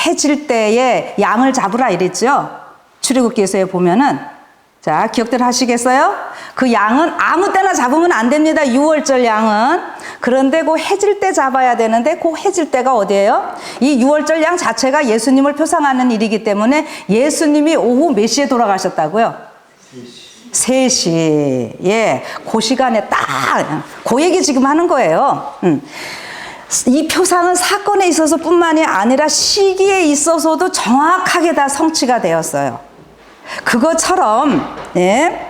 해질 때에 양을 잡으라 이랬죠. 출애굽기서에 보면은, 자, 기억들 하시겠어요? 그 양은 아무 때나 잡으면 안 됩니다. 6월절 양은. 그런데 그 해질 때 잡아야 되는데 그 해질 때가 어디예요? 이 6월절 양 자체가 예수님을 표상하는 일이기 때문에 예수님이 오후 몇 시에 돌아가셨다고요? 3시. 예. 그 시간에 딱, 그 얘기 지금 하는 거예요. 이 표상은 사건에 있어서 뿐만이 아니라 시기에 있어서도 정확하게 다 성취가 되었어요. 그것처럼, 예.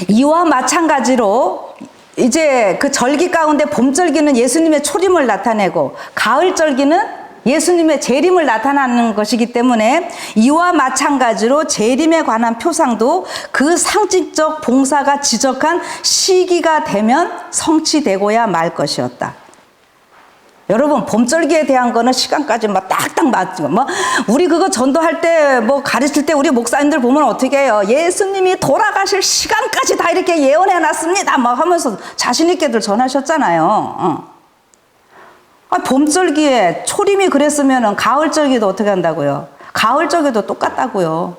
이와 마찬가지로 이제 그 절기 가운데 봄절기는 예수님의 초림을 나타내고 가을절기는 예수님의 재림을 나타나는 것이기 때문에 이와 마찬가지로 재림에 관한 표상도 그 상징적 봉사가 지적한 시기가 되면 성취되고야 말 것이었다. 여러분, 봄절기에 대한 거는 시간까지 막 딱딱 맞죠. 뭐, 우리 그거 전도할 때, 뭐, 가르칠 때 우리 목사님들 보면 어떻게 해요? 예수님이 돌아가실 시간까지 다 이렇게 예언해 놨습니다. 막 하면서 자신있게들 전하셨잖아요. 봄절기에 초림이 그랬으면은 가을절기도 어떻게 한다고요? 가을절기도 똑같다고요.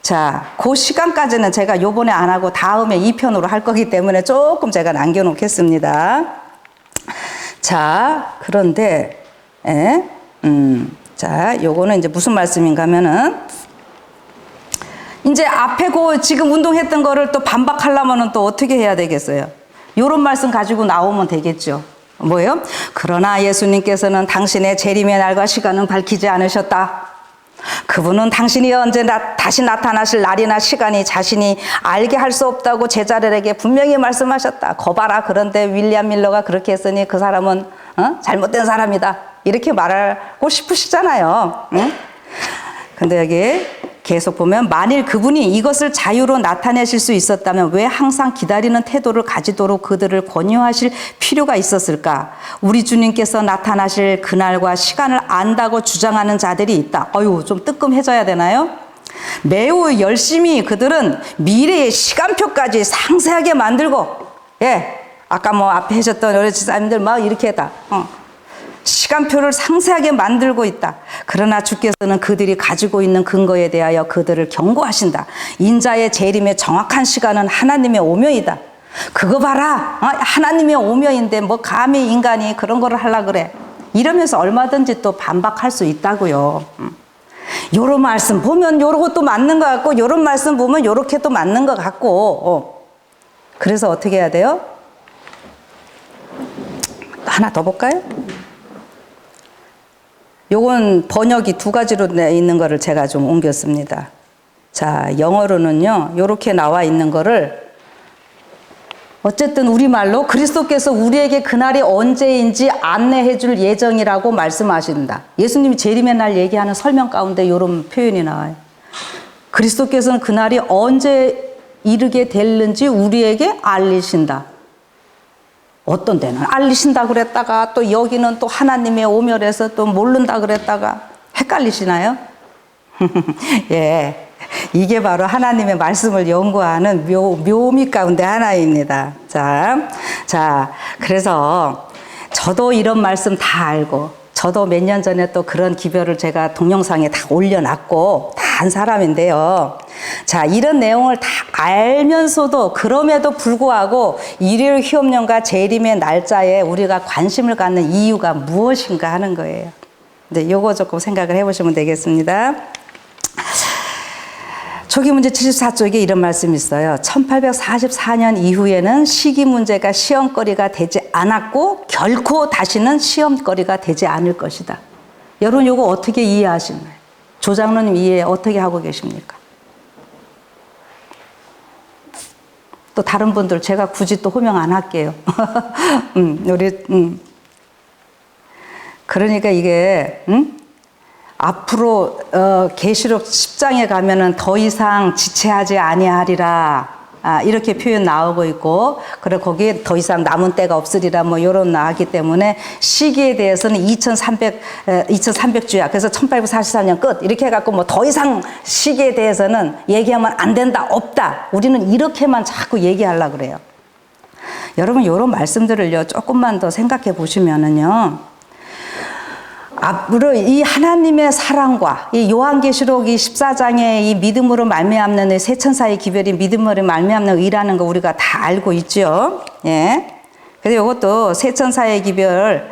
자, 그 시간까지는 제가 요번에 안 하고 다음에 2편으로 할 거기 때문에 조금 제가 남겨놓겠습니다. 자, 그런데, 자, 요거는 이제 무슨 말씀인가 하면은, 이제 앞에 지금 운동했던 거를 또 반박하려면은 또 어떻게 해야 되겠어요? 요런 말씀 가지고 나오면 되겠죠. 뭐예요? 그러나 예수님께서는 당신의 재림의 날과 시간은 밝히지 않으셨다. 그분은 당신이 언제 다시 나타나실 날이나 시간이 자신이 알게 할 수 없다고 제자들에게 분명히 말씀하셨다. 거봐라. 그런데 윌리엄 밀러가 그렇게 했으니 그 사람은 잘못된 사람이다. 이렇게 말하고 싶으시잖아요. 응? 근데 여기 계속 보면 만일 그분이 이것을 자유로 나타내실 수 있었다면 왜 항상 기다리는 태도를 가지도록 그들을 권유하실 필요가 있었을까? 우리 주님께서 나타나실 그날과 시간을 안다고 주장하는 자들이 있다. 어휴, 좀 뜨끔해져야 되나요? 매우 열심히 그들은 미래의 시간표까지 상세하게 만들고, 예, 아까 뭐 앞에 하셨던 우리 지사님들 막 이렇게 다 시간표를 상세하게 만들고 있다. 그러나 주께서는 그들이 가지고 있는 근거에 대하여 그들을 경고하신다. 인자의 재림의 정확한 시간은 하나님의 오명이다. 그거 봐라. 하나님의 오명인데 뭐 감히 인간이 그런 거를 하려고 그래. 이러면서 얼마든지 또 반박할 수 있다고요. 요런 말씀 보면 요것도 맞는 것 같고 요런 말씀 보면 요렇게 또 맞는 것 같고 그래서 어떻게 해야 돼요? 하나 더 볼까요? 요건 번역이 두 가지로 있는 거를 제가 좀 옮겼습니다. 자, 영어로는요, 요렇게 나와 있는 거를 어쨌든 우리말로 그리스도께서 우리에게 그날이 언제인지 안내해 줄 예정이라고 말씀하신다. 예수님이 재림의 날 얘기하는 설명 가운데 이런 표현이 나와요. 그리스도께서는 그날이 언제 이르게 될는지 우리에게 알리신다. 어떤 데는 알리신다 그랬다가 또 여기는 또 하나님의 오멸에서 또 모른다 그랬다가 헷갈리시나요? 예. 이게 바로 하나님의 말씀을 연구하는 묘미 가운데 하나입니다. 자, 그래서 저도 이런 말씀 다 알고, 저도 몇 년 전에 또 그런 기별을 제가 동영상에 다 올려놨고, 다 한 사람인데요. 자, 이런 내용을 다 알면서도, 그럼에도 불구하고, 일요일 휴업령과 재림의 날짜에 우리가 관심을 갖는 이유가 무엇인가 하는 거예요. 근데 요거 조금 생각을 해보시면 되겠습니다. 초기 문제 74쪽에 이런 말씀이 있어요. 1844년 이후에는 시기 문제가 시험거리가 되지 않았고 결코 다시는 시험거리가 되지 않을 것이다. 여러분 이거 어떻게 이해하시나요? 조장로님 이해 어떻게 하고 계십니까? 또 다른 분들 제가 굳이 또 호명 안 할게요. 그러니까 이게 앞으로 계시록 10장에 가면은 더 이상 지체하지 아니하리라 이렇게 표현 나오고 있고 그래 거기에 더 이상 남은 때가 없으리라 뭐 요런 나왔기 때문에 시기에 대해서는 2300주야. 그래서 1844년 끝 이렇게 해갖고 뭐 더 이상 시기에 대해서는 얘기하면 안 된다 없다. 우리는 이렇게만 자꾸 얘기하려고 그래요. 여러분 요런 말씀들을요 조금만 더 생각해 보시면은요. 앞으로 이 하나님의 사랑과 이 요한계시록 이 14장의 이 믿음으로 말미암는 새 천사의 기별이 믿음으로 말미암는 의라는 거 우리가 다 알고 있죠. 예. 그래서 이것도 새 천사의 기별,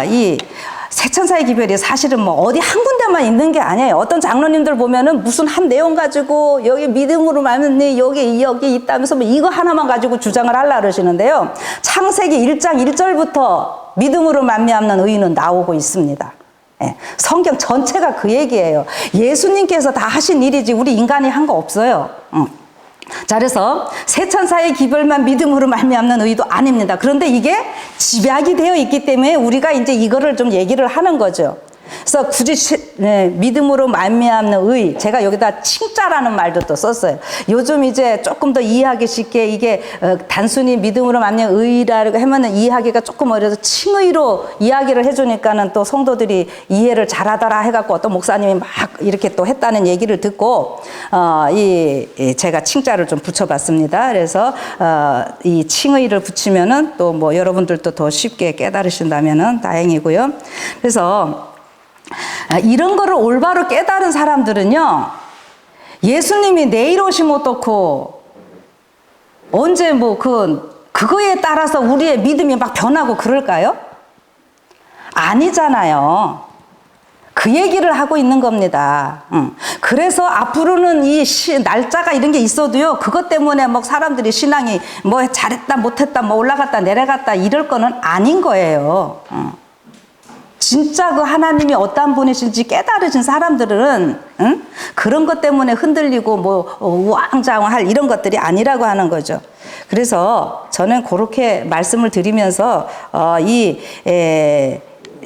이 새 천사의 기별이 사실은 뭐 어디 한 군데만 있는 게 아니에요. 어떤 장로님들 보면은 무슨 한 내용 가지고 여기 믿음으로 말미암는 여기 있다면서 뭐 이거 하나만 가지고 주장을 하려 그러시는데요. 창세기 1장 1절부터 믿음으로 말미암는 의는 나오고 있습니다. 예, 성경 전체가 그 얘기예요. 예수님께서 다 하신 일이지 우리 인간이 한 거 없어요. 자, 그래서 새 천사의 기별만 믿음으로 말미암는 의도 아닙니다. 그런데 이게 집약이 되어 있기 때문에 우리가 이제 이거를 좀 얘기를 하는 거죠. 그래서 굳이 믿음으로 말미암는 의, 제가 여기다 칭자라는 말도 또 썼어요. 요즘 이제 조금 더 이해하기 쉽게 이게 단순히 믿음으로 말미암는 의라고 하면은 이해하기가 조금 어려서 칭의로 이야기를 해주니까는 또 성도들이 이해를 잘하더라 해갖고 어떤 목사님이 막 이렇게 또 했다는 얘기를 듣고 제가 칭자를 좀 붙여봤습니다. 그래서 이 칭의를 붙이면은 또 뭐 여러분들도 더 쉽게 깨달으신다면은 다행이고요. 그래서 이런 거를 올바로 깨달은 사람들은요, 예수님이 내일 오시면 어떻고, 언제 뭐 그거에 따라서 우리의 믿음이 막 변하고 그럴까요? 아니잖아요. 그 얘기를 하고 있는 겁니다. 그래서 앞으로는 이 날짜가 이런 게 있어도요, 그것 때문에 뭐 사람들이 신앙이 뭐 잘했다, 못했다, 뭐 올라갔다, 내려갔다 이럴 거는 아닌 거예요. 진짜 그 하나님이 어떤 분이신지 깨달으신 사람들은 그런 것 때문에 흔들리고 뭐 우왕좌왕할 이런 것들이 아니라고 하는 거죠. 그래서 저는 그렇게 말씀을 드리면서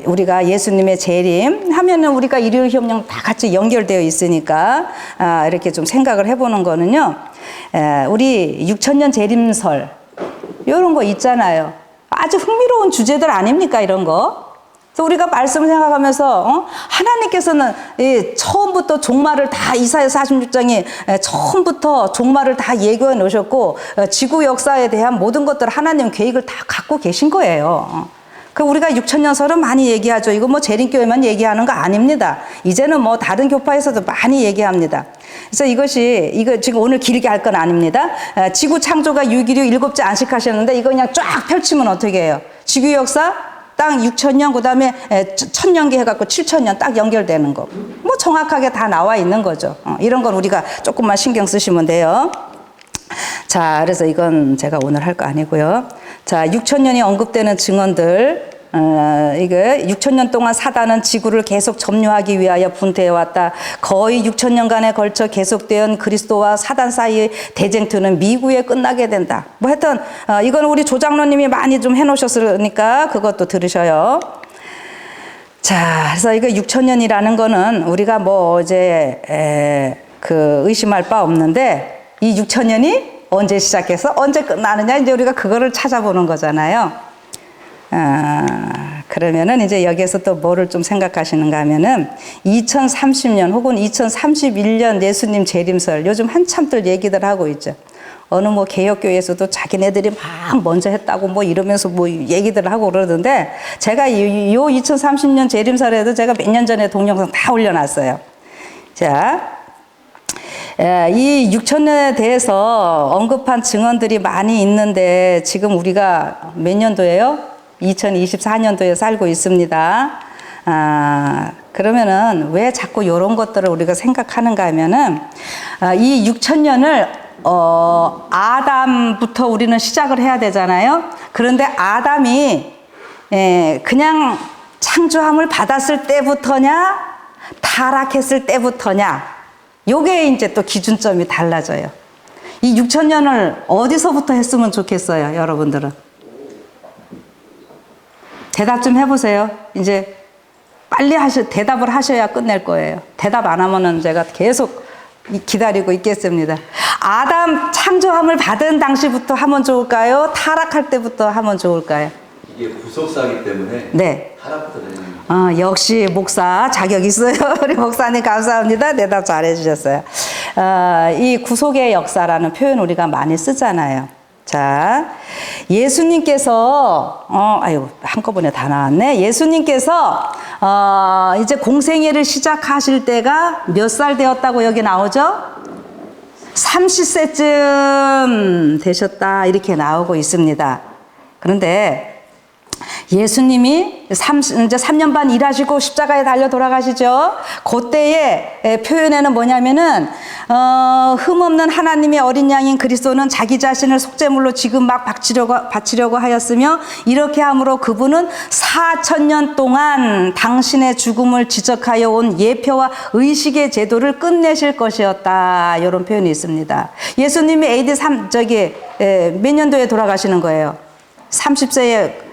우리가 예수님의 재림 하면은 우리가 일요일 협령 다 같이 연결되어 있으니까 이렇게 좀 생각을 해보는 거는요. 우리 6000년 재림설 이런 거 있잖아요. 아주 흥미로운 주제들 아닙니까 이런 거? 그래서 우리가 말씀을 생각하면서 하나님께서는 처음부터 종말을 다 이사야 46장에 처음부터 종말을 다 예고해 놓으셨고 지구 역사에 대한 모든 것들을 하나님 계획을 다 갖고 계신 거예요. 그 우리가 6000년설은 많이 얘기하죠. 이거 뭐 재림교회만 얘기하는 거 아닙니다. 이제는 뭐 다른 교파에서도 많이 얘기합니다. 그래서 이거 지금 오늘 길게 할 건 아닙니다. 지구 창조가 6일이요 7째 안식하셨는데 이거 그냥 쫙 펼치면 어떻게 해요? 지구 역사 딱 6천년, 그 다음에 1000년기 해갖고 7000년 딱 연결되는 거. 뭐 정확하게 다 나와 있는 거죠. 이런 건 우리가 조금만 신경 쓰시면 돼요. 자, 그래서 이건 제가 오늘 할 거 아니고요. 자, 6000년이 언급되는 증언들. 이게 6000년 동안 사단은 지구를 계속 점유하기 위하여 분투해왔다. 거의 6000년간에 걸쳐 계속된 그리스도와 사단 사이의 대쟁투는 미구에 끝나게 된다. 뭐 하여튼 이건 우리 조장로님이 많이 좀 해놓으셨으니까 그것도 들으셔요. 자, 그래서 이거 6000년이라는 거는 우리가 뭐 이제 의심할 바 없는데 이 6000년이 언제 시작해서 언제 끝나느냐 이제 우리가 그거를 찾아보는 거잖아요. 그러면은 이제 여기에서 또 뭐를 좀 생각하시는가 하면은 2030년 혹은 2031년 예수님 재림설 요즘 한참들 얘기들 하고 있죠. 어느 뭐 개혁교회에서도 자기네들이 막 먼저 했다고 뭐 이러면서 뭐 얘기들 하고 그러던데 제가 요 2030년 재림설에도 제가 몇 년 전에 동영상 다 올려놨어요. 자, 이 6000년에 대해서 언급한 증언들이 많이 있는데 지금 우리가 몇 년도예요? 2024년도에 살고 있습니다. 그러면은 왜 자꾸 이런 것들을 우리가 생각하는가 하면은 이 6000년을 아담부터 우리는 시작을 해야 되잖아요. 그런데 아담이 그냥 창조함을 받았을 때부터냐 타락했을 때부터냐 요게 이제 또 기준점이 달라져요. 이 6000년을 어디서부터 했으면 좋겠어요, 여러분들은? 대답 좀 해보세요. 이제 빨리 대답을 하셔야 끝낼 거예요. 대답 안 하면은 제가 계속 기다리고 있겠습니다. 아담 창조함을 받은 당시부터 하면 좋을까요? 타락할 때부터 하면 좋을까요? 이게 구속사기 때문에 네. 타락부터 되는 역시 목사 자격 있어요. 우리 목사님 감사합니다. 대답 잘 해주셨어요. 이 구속의 역사라는 표현 우리가 많이 쓰잖아요. 자, 예수님께서 아이고 한꺼번에 다 나왔네. 예수님께서 이제 공생애를 시작하실 때가 몇 살 되었다고 여기 나오죠? 30세쯤 되셨다 이렇게 나오고 있습니다. 그런데 예수님이 이제 3년 반 일하시고 십자가에 달려 돌아가시죠. 그때의 표현에는 뭐냐면은 흠없는 하나님의 어린 양인 그리스도는 자기 자신을 속죄물로 지금 막 바치려고 하였으며 이렇게 함으로 그분은 4000년 동안 당신의 죽음을 지적하여 온 예표와 의식의 제도를 끝내실 것이었다. 이런 표현이 있습니다. 예수님이 AD 몇 년도에 돌아가시는 거예요? 30세에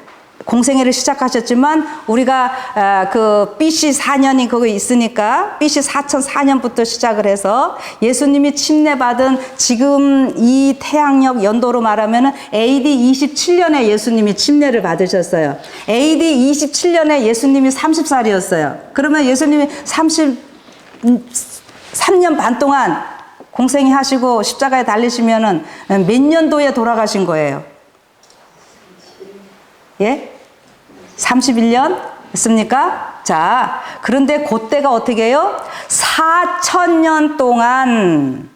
공생애를 시작하셨지만 우리가 그 BC 4년이 거기 있으니까 BC 4004년부터 시작을 해서 예수님이 침례받은 지금 이 태양력 연도로 말하면 AD 27년에 예수님이 침례를 받으셨어요. AD 27년에 예수님이 30살이었어요. 그러면 예수님이 33년 반 동안 공생애 하시고 십자가에 달리시면은 몇 년도에 돌아가신 거예요? 예? 31년 했습니까? 자, 그런데 그때가 어떻게 해요? 4000년 동안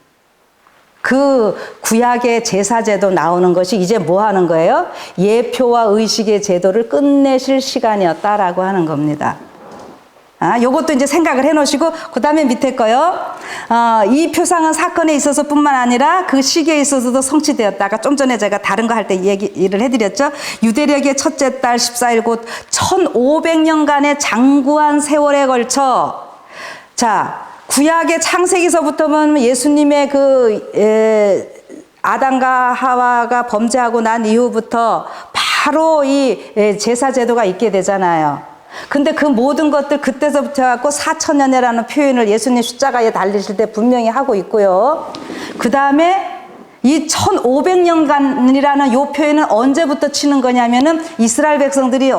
그 구약의 제사제도 나오는 것이 이제 뭐 하는 거예요? 예표와 의식의 제도를 끝내실 시간이었다라고 하는 겁니다. 요것도 이제 생각을 해 놓으시고, 그 다음에 밑에 거요. 이 표상은 사건에 있어서 뿐만 아니라 그 시기에 있어서도 성취되었다. 아까 좀 전에 제가 다른 거 할 때 얘기를 해드렸죠. 유대력의 첫째 달 14일 곧 1500년간의 장구한 세월에 걸쳐, 자, 구약의 창세기서부터는 예수님의 아담과 하와가 범죄하고 난 이후부터 바로 이 제사제도가 있게 되잖아요. 근데 그 모든 것들 그때서부터 해갖고 4000년이라는 표현을 예수님 십자가에 달리실 때 분명히 하고 있고요. 그 다음에 이 1500년간이라는 요 표현은 언제부터 치는 거냐면은 이스라엘 백성들이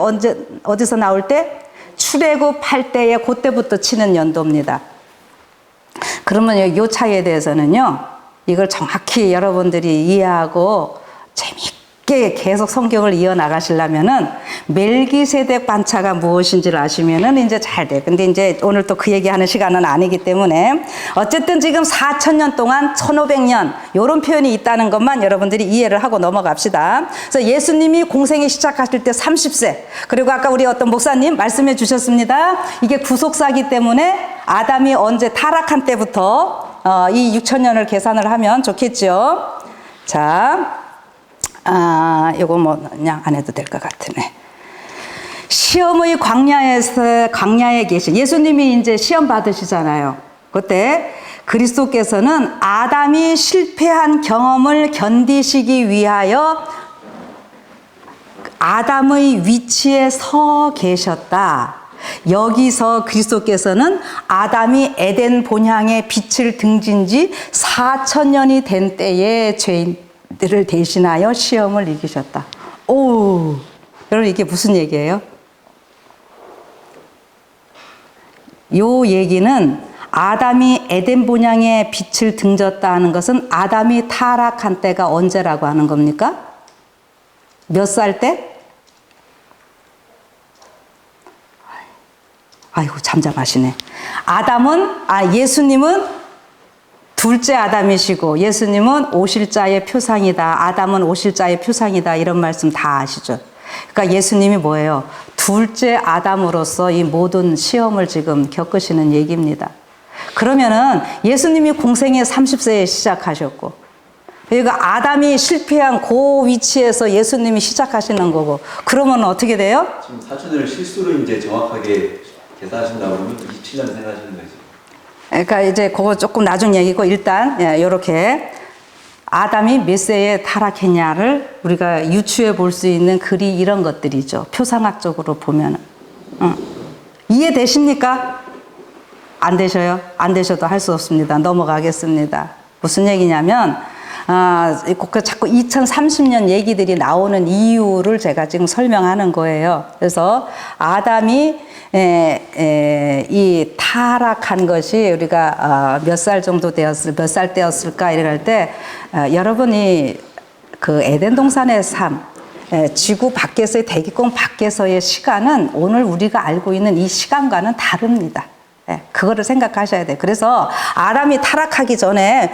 어디서 나올 때? 출애굽할 때에 그때부터 치는 연도입니다. 그러면 요 차이에 대해서는요, 이걸 정확히 여러분들이 이해하고 재미있게 깊게 계속 성경을 이어나가시려면은 멜기세덱 반차가 무엇인지를 아시면은 이제 잘 돼. 근데 이제 오늘 또 그 얘기하는 시간은 아니기 때문에 어쨌든 지금 4,000년 동안 1,500년 요런 표현이 있다는 것만 여러분들이 이해를 하고 넘어갑시다. 그래서 예수님이 공생이 시작하실 때 30세. 그리고 아까 우리 어떤 목사님 말씀해 주셨습니다. 이게 구속사기 때문에 아담이 언제 타락한 때부터 이 6,000년을 계산을 하면 좋겠죠. 자, 요거 뭐 그냥 안 해도 될 것 같으네. 시험의 광야에 계신 예수님이 이제 시험 받으시잖아요. 그때 그리스도께서는 아담이 실패한 경험을 견디시기 위하여 아담의 위치에 서 계셨다. 여기서 그리스도께서는 아담이 에덴 본향의 빛을 등진 지 4,000년이 된 때에 죄인들을 대신하여 시험을 이기셨다. 오, 여러분 이게 무슨 얘기예요? 요 얘기는 아담이 에덴 본향의 빛을 등졌다 하는 것은 아담이 타락한 때가 언제라고 하는 겁니까? 몇 살 때? 아이고 잠잠하시네. 예수님은 둘째 아담이시고 예수님은 오실자의 표상이다. 아담은 오실자의 표상이다. 이런 말씀 다 아시죠? 그러니까 예수님이 뭐예요? 둘째 아담으로서 이 모든 시험을 지금 겪으시는 얘기입니다. 그러면은 예수님이 공생애 30세에 시작하셨고 그러니까 아담이 실패한 그 위치에서 예수님이 시작하시는 거고 그러면 어떻게 돼요? 지금 사주들을 실수로 이제 정확하게 계산하신다고 그러면 27년 생각하시는 거죠. 그러니까 이제 그거 조금 나중 얘기고 일단 이렇게 아담이 몇 세에 타락했냐를 우리가 유추해 볼 수 있는 글이 이런 것들이죠. 표상학적으로 보면은. 이해되십니까? 안 되셔요? 안 되셔도 할 수 없습니다. 넘어가겠습니다. 무슨 얘기냐면 자꾸 2030년 얘기들이 나오는 이유를 제가 지금 설명하는 거예요. 그래서 아담이 이 타락한 것이 우리가 몇 살 정도 몇 살 때였을까 이럴 때 여러분이 그 에덴 동산의 삶, 지구 밖에서의 대기권 밖에서의 시간은 오늘 우리가 알고 있는 이 시간과는 다릅니다. 그거를 생각하셔야 돼요. 그래서 아담이 타락하기 전에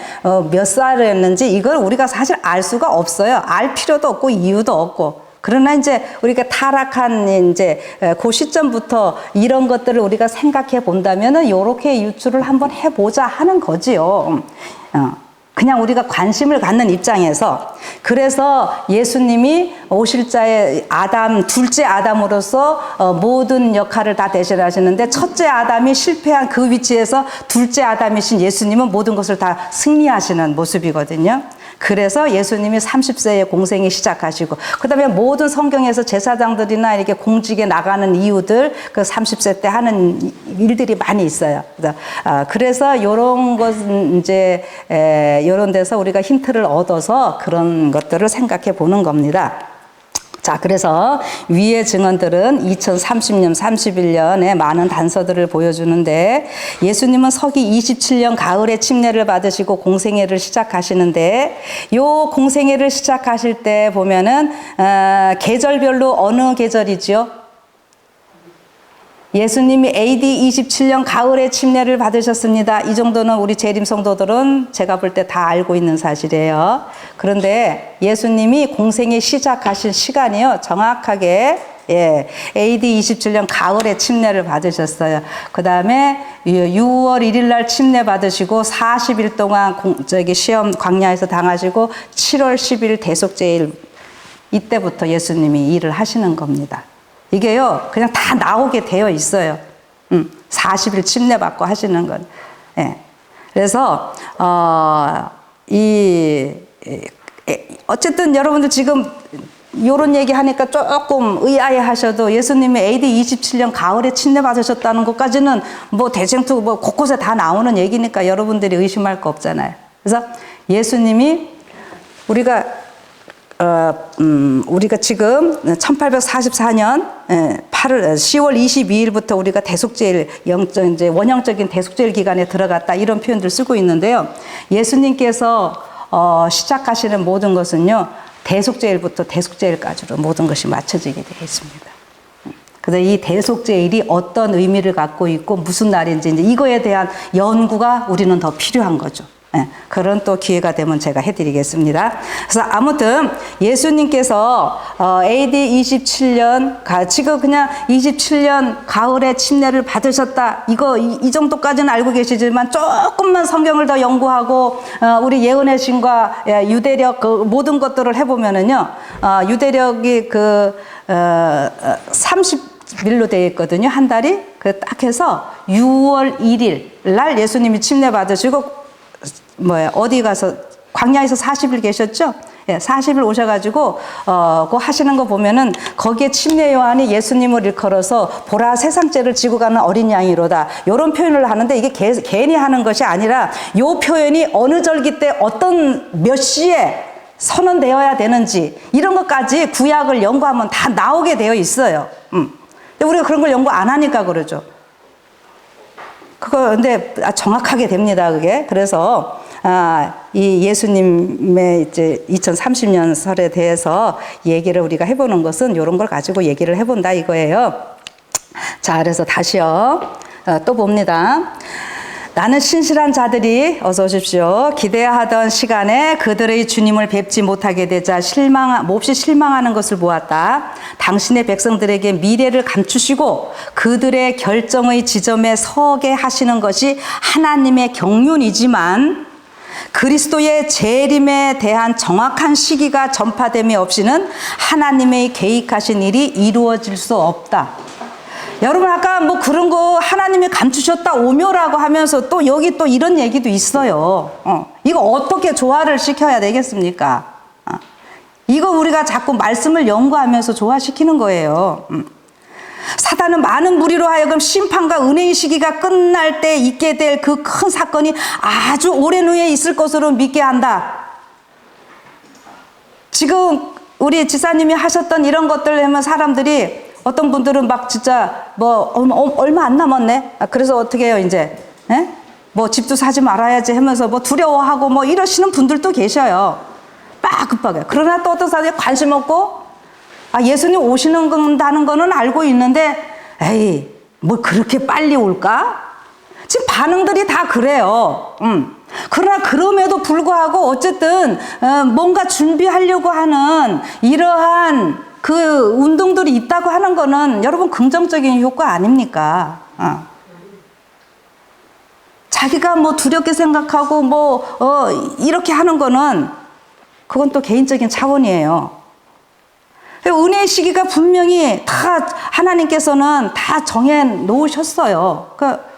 몇 살이었는지 이걸 우리가 사실 알 수가 없어요. 알 필요도 없고 이유도 없고. 그러나 이제 우리가 타락한 이제 그 시점부터 이런 것들을 우리가 생각해 본다면은 요렇게 유추를 한번 해보자 하는 거지요. 그냥 우리가 관심을 갖는 입장에서 그래서 예수님이 오실자의 아담, 둘째 아담으로서 모든 역할을 다 대신하시는데 첫째 아담이 실패한 그 위치에서 둘째 아담이신 예수님은 모든 것을 다 승리하시는 모습이거든요. 그래서 예수님이 30세에 공생이 시작하시고 그다음에 모든 성경에서 제사장들이나 이렇게 공직에 나가는 이유들 그 30세 때 하는 일들이 많이 있어요. 그래서 요런 것은 이제 요런 데서 우리가 힌트를 얻어서 그런 것들을 생각해 보는 겁니다. 자, 그래서 위의 증언들은 2030년, 31년에 많은 단서들을 보여주는데 예수님은 서기 27년 가을에 침례를 받으시고 공생애를 시작하시는데 요 공생애를 시작하실 때 보면은 계절별로 어느 계절이죠? 예수님이 AD 27년 가을에 침례를 받으셨습니다. 이 정도는 우리 재림 성도들은 제가 볼 때 다 알고 있는 사실이에요. 그런데 예수님이 공생애 시작하실 시간이요. 정확하게 AD 27년 가을에 침례를 받으셨어요. 그 다음에 6월 1일 날 침례 받으시고 40일 동안 시험 광야에서 당하시고 7월 10일 대속죄일 이때부터 예수님이 일을 하시는 겁니다. 이게요, 그냥 다 나오게 되어 있어요. 40일 침례 받고 하시는 건. 그래서, 어쨌든 여러분들 지금 요런 얘기 하니까 조금 의아해 하셔도 예수님이 AD 27년 가을에 침례 받으셨다는 것까지는 뭐 대쟁투 뭐 곳곳에 다 나오는 얘기니까 여러분들이 의심할 거 없잖아요. 그래서 예수님이 우리가 지금 1844년 10월 22일부터 우리가 대속죄일 이제 원형적인 대속죄일 기간에 들어갔다 이런 표현들 쓰고 있는데요. 예수님께서 시작하시는 모든 것은요. 대속죄일부터 대속죄일까지로 모든 것이 맞춰지게 되어 있습니다. 그래서 이 대속죄일이 어떤 의미를 갖고 있고 무슨 날인지 이제 이거에 대한 연구가 우리는 더 필요한 거죠. 예, 그런 또 기회가 되면 제가 해드리겠습니다. 그래서 아무튼 예수님께서 AD 27년 지금 그냥 27년 가을에 침례를 받으셨다. 이 정도까지는 알고 계시지만 조금만 성경을 더 연구하고 우리 예언의 신과 유대력 그 모든 것들을 해보면은요, 유대력이 30일로 되어 있거든요. 한 달이 딱 해서 6월 1일 날 예수님이 침례 받으시고 어디 가서 광야에서 40일 계셨죠? 예, 40일 오셔가지고 그거 하시는 거 보면은 거기에 침례 요한이 예수님을 일컬어서 보라 세상죄를 지고 가는 어린 양이로다. 이런 표현을 하는데 이게 괜히 하는 것이 아니라 요 표현이 어느 절기 때 어떤 몇 시에 선언되어야 되는지 이런 것까지 구약을 연구하면 다 나오게 되어 있어요. 근데 우리가 그런 걸 연구 안 하니까 그러죠. 근데 정확하게 됩니다, 그게. 그래서, 이 예수님의 이제 2030년 설에 대해서 얘기를 우리가 해보는 것은 이런 걸 가지고 얘기를 해본다 이거예요. 자, 그래서 다시요. 또 봅니다. 나는 신실한 자들이 어서 오십시오. 기대하던 시간에 그들의 주님을 뵙지 못하게 되자 몹시 실망하는 것을 보았다. 당신의 백성들에게 미래를 감추시고 그들의 결정의 지점에 서게 하시는 것이 하나님의 경륜이지만 그리스도의 재림에 대한 정확한 시기가 전파됨이 없이는 하나님의 계획하신 일이 이루어질 수 없다. 여러분 아까 뭐 그런 거 하나님이 감추셨다 오묘라고 하면서 또 여기 또 이런 얘기도 있어요. 이거 어떻게 조화를 시켜야 되겠습니까? 이거 우리가 자꾸 말씀을 연구하면서 조화시키는 거예요. 사단은 많은 무리로 하여금 심판과 은혜의 시기가 끝날 때 있게 될 그 큰 사건이 아주 오랜 후에 있을 것으로 믿게 한다. 지금 우리 지사님이 하셨던 이런 것들 하면 사람들이 어떤 분들은 막 진짜 얼마 안 남았네. 그래서 어떻게 해요 이제? 에? 집도 사지 말아야지 하면서 두려워하고 이러시는 분들도 계셔요. 막 급하게. 그러나 또 어떤 사람이 관심 없고 예수님 오시는다는 거는 알고 있는데 에이 그렇게 빨리 올까? 지금 반응들이 다 그래요. 그러나 그럼에도 불구하고 어쨌든 뭔가 준비하려고 하는 이러한 그 운동들이 있다고 하는 거는 여러분 긍정적인 효과 아닙니까? 자기가 두렵게 생각하고 이렇게 하는 거는 그건 또 개인적인 차원이에요. 은혜의 시기가 분명히 다 하나님께서는 다 정해 놓으셨어요.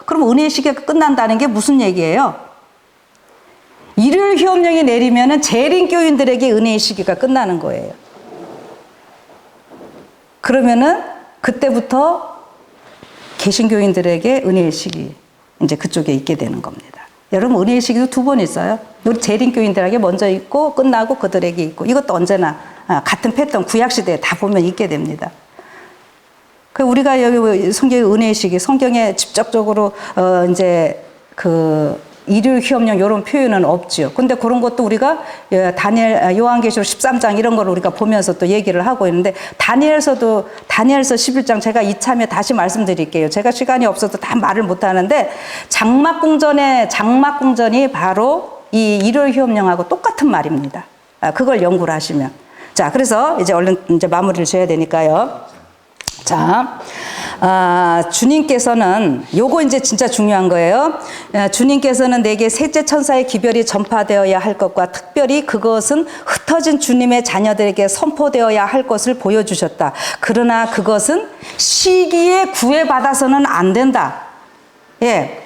그럼 은혜의 시기가 끝난다는 게 무슨 얘기예요? 일요일 휴업령이 내리면은 재림교인들에게 은혜의 시기가 끝나는 거예요. 그러면은 그때부터 개신교인들에게 은혜의 시기 이제 그쪽에 있게 되는 겁니다. 여러분 은혜의 시기도 두 번 있어요. 우리 재림교인들에게 먼저 있고 끝나고 그들에게 있고 이것도 언제나 같은 패턴 구약 시대에 다 보면 있게 됩니다. 우리가 여기 성경의 은혜의 시기 성경에 직접적으로 이제 일요일 휴업령 이런 표현은 없죠. 근데 그런 것도 우리가 요한계시록 13장 이런 걸 우리가 보면서 또 얘기를 하고 있는데 다니엘서 11장 제가 이참에 다시 말씀드릴게요. 제가 시간이 없어서 다 말을 못 하는데 장막궁전이 바로 이 일요일 휴업령하고 똑같은 말입니다. 그걸 연구를 하시면. 자, 그래서 이제 얼른 이제 마무리를 지어야 되니까요. 자, 주님께서는 요거 이제 진짜 중요한 거예요. 주님께서는 내게 셋째 천사의 기별이 전파되어야 할 것과 특별히 그것은 흩어진 주님의 자녀들에게 선포되어야 할 것을 보여주셨다. 그러나 그것은 시기에 구애받아서는 안 된다. 예.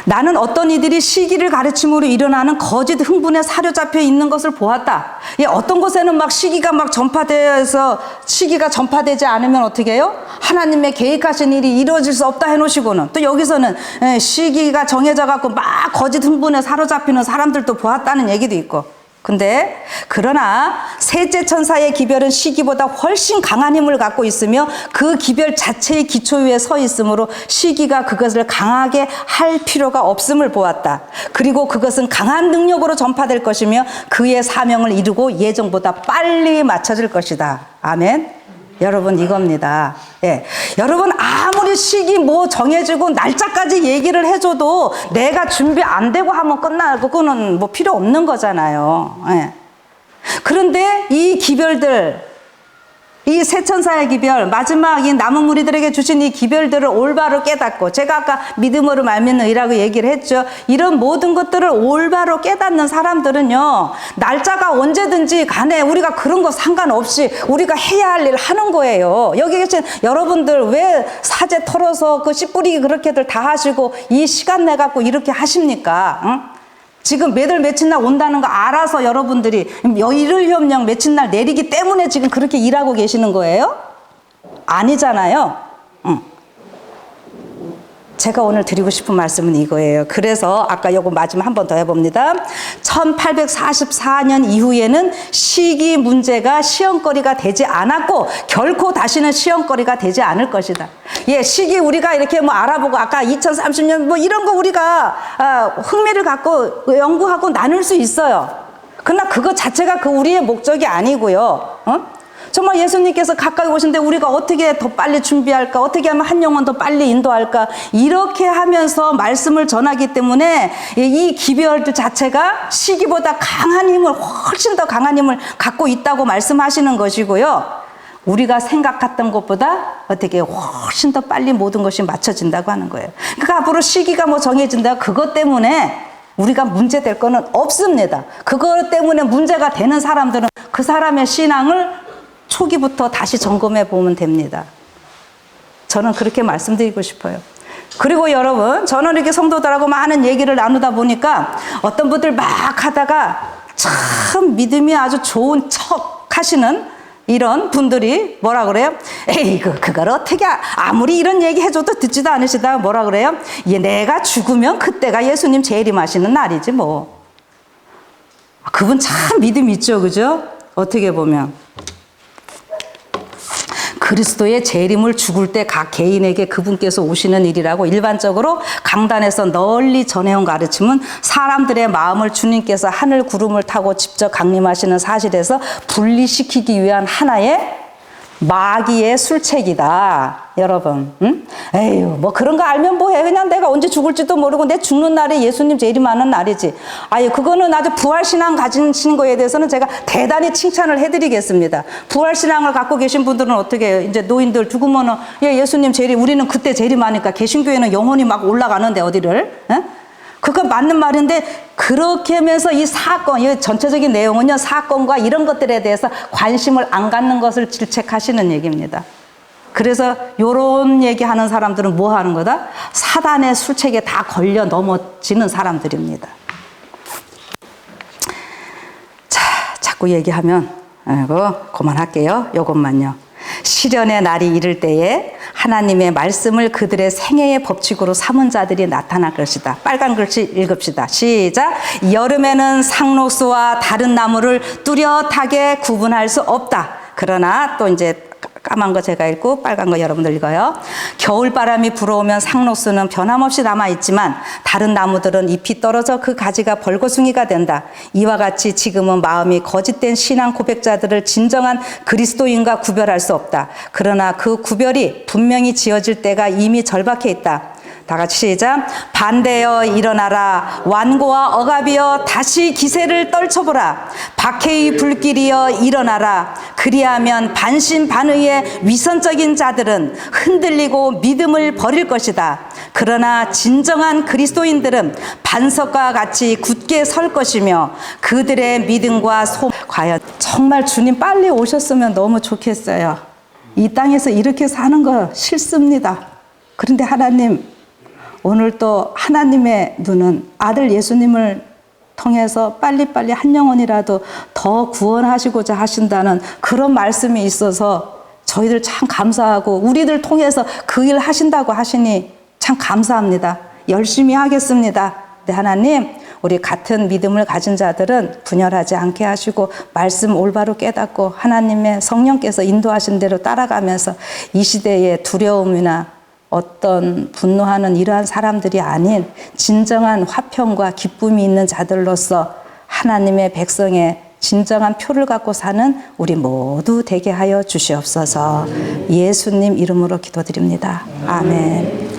나는 어떤 이들이 시기를 가르침으로 일어나는 거짓 흥분에 사로잡혀 있는 것을 보았다. 예, 어떤 곳에는 막 시기가 막 전파되어서 시기가 전파되지 않으면 어떻게 해요? 하나님의 계획하신 일이 이루어질 수 없다 해놓으시고는 또 여기서는 시기가 정해져 갖고 막 거짓 흥분에 사로잡히는 사람들도 보았다는 얘기도 있고 근데 그러나 셋째 천사의 기별은 시기보다 훨씬 강한 힘을 갖고 있으며 그 기별 자체의 기초 위에 서 있으므로 시기가 그것을 강하게 할 필요가 없음을 보았다. 그리고 그것은 강한 능력으로 전파될 것이며 그의 사명을 이루고 예정보다 빨리 맞춰질 것이다. 아멘. 여러분 이겁니다. 예. 여러분 아무리 시기 뭐 정해지고 날짜까지 얘기를 해줘도 내가 준비 안 되고 하면 끝나고 그거는 뭐 필요 없는 거잖아요. 예. 그런데 이 기별들, 이 세 천사의 기별, 마지막 이 남은 무리들에게 주신 이 기별들을 올바로 깨닫고, 제가 아까 믿음으로 말미는 의라고 얘기를 했죠. 이런 모든 것들을 올바로 깨닫는 사람들은요, 날짜가 언제든지 간에 우리가 그런 거 상관없이 우리가 해야 할 일 하는 거예요. 여기 계신 여러분들 왜 사제 털어서 그 씨 뿌리기 그렇게들 다 하시고 이 시간 내갖고 이렇게 하십니까? 응? 지금 몇월 며칠 날 온다는 거 알아서 여러분들이 일을 협령 며칠 날 내리기 때문에 지금 그렇게 일하고 계시는 거예요? 아니잖아요. 제가 오늘 드리고 싶은 말씀은 이거예요. 그래서 아까 요거 마지막 한 번 더 해봅니다. 1844년 이후에는 시기 문제가 시험거리가 되지 않았고 결코 다시는 시험거리가 되지 않을 것이다. 예, 시기 우리가 이렇게 뭐 알아보고 아까 2030년 뭐 이런 거 우리가 흥미를 갖고 연구하고 나눌 수 있어요. 그러나 그거 자체가 그 우리의 목적이 아니고요. 정말 예수님께서 가까이 오신데 우리가 어떻게 더 빨리 준비할까? 어떻게 하면 한 영혼 더 빨리 인도할까? 이렇게 하면서 말씀을 전하기 때문에 이 기별들 자체가 시기보다 강한 힘을, 훨씬 더 강한 힘을 갖고 있다고 말씀하시는 것이고요. 우리가 생각했던 것보다 어떻게 훨씬 더 빨리 모든 것이 맞춰진다고 하는 거예요. 그러니까 앞으로 시기가 뭐 정해진다. 그것 때문에 우리가 문제될 거는 없습니다. 그것 때문에 문제가 되는 사람들은 그 사람의 신앙을 초기부터 다시 점검해 보면 됩니다. 저는 그렇게 말씀드리고 싶어요. 그리고 여러분, 저는 이렇게 성도들하고 많은 얘기를 나누다 보니까 어떤 분들 막 하다가 참 믿음이 아주 좋은 척 하시는 이런 분들이 뭐라 그래요? 에이, 그걸 어떻게, 아무리 이런 얘기 해줘도 듣지도 않으시다가 뭐라 그래요? 내가 죽으면 그때가 예수님 재림하시는 날이지 뭐. 그분 참 믿음 있죠, 그죠? 어떻게 보면. 그리스도의 재림을 죽을 때 각 개인에게 그분께서 오시는 일이라고 일반적으로 강단에서 널리 전해온 가르침은 사람들의 마음을 주님께서 하늘 구름을 타고 직접 강림하시는 사실에서 분리시키기 위한 하나의 마귀의 술책이다. 여러분, 에휴, 뭐 그런 거 알면 뭐해. 그냥 내가 언제 죽을지도 모르고 내 죽는 날이 예수님 재림하는 날이지. 아유, 그거는 아주 부활신앙 가지신 거에 대해서는 제가 대단히 칭찬을 해드리겠습니다. 부활신앙을 갖고 계신 분들은 어떻게 해요? 이제 노인들 죽으면은, 예수님 재림, 우리는 그때 재림하니까 개신교회는 영혼이 막 올라가는데 어디를? 에? 그거 맞는 말인데 그렇게 하면서 이 사건, 이 전체적인 내용은요, 사건과 이런 것들에 대해서 관심을 안 갖는 것을 질책하시는 얘기입니다. 그래서 요런 얘기하는 사람들은 뭐 하는 거다? 사단의 술책에 다 걸려 넘어지는 사람들입니다. 자, 자꾸 얘기하면 그만할게요. 요것만요. 시련의 날이 이를 때에 하나님의 말씀을 그들의 생애의 법칙으로 삼은 자들이 나타날 것이다. 빨간 글씨 읽읍시다. 시작. 여름에는 상록수와 다른 나무를 뚜렷하게 구분할 수 없다. 그러나 또 이제 까만 거 제가 읽고 빨간 거 여러분들 읽어요. 겨울바람이 불어오면 상록수는 변함없이 남아있지만 다른 나무들은 잎이 떨어져 그 가지가 벌거숭이가 된다. 이와 같이 지금은 마음이 거짓된 신앙 고백자들을 진정한 그리스도인과 구별할 수 없다. 그러나 그 구별이 분명히 지어질 때가 이미 절박해 있다. 다 같이 시작. 반대여 일어나라. 완고와 억압이여 다시 기세를 떨쳐보라. 박해의 불길이여 일어나라. 그리하면 반신반의의 위선적인 자들은 흔들리고 믿음을 버릴 것이다. 그러나 진정한 그리스도인들은 반석과 같이 굳게 설 것이며 그들의 믿음과 과연 정말 주님 빨리 오셨으면 너무 좋겠어요. 이 땅에서 이렇게 사는 거 싫습니다. 그런데 하나님, 오늘 또 하나님의 눈은 아들 예수님을 통해서 빨리빨리 한 영혼이라도 더 구원하시고자 하신다는 그런 말씀이 있어서 저희들 참 감사하고 우리들 통해서 그 일 하신다고 하시니 참 감사합니다. 열심히 하겠습니다. 네, 하나님, 우리 같은 믿음을 가진 자들은 분열하지 않게 하시고 말씀 올바로 깨닫고 하나님의 성령께서 인도하신 대로 따라가면서 이 시대의 두려움이나 어떤 분노하는 이러한 사람들이 아닌 진정한 화평과 기쁨이 있는 자들로서 하나님의 백성의 진정한 표를 갖고 사는 우리 모두 되게 하여 주시옵소서. 예수님 이름으로 기도드립니다. 아멘.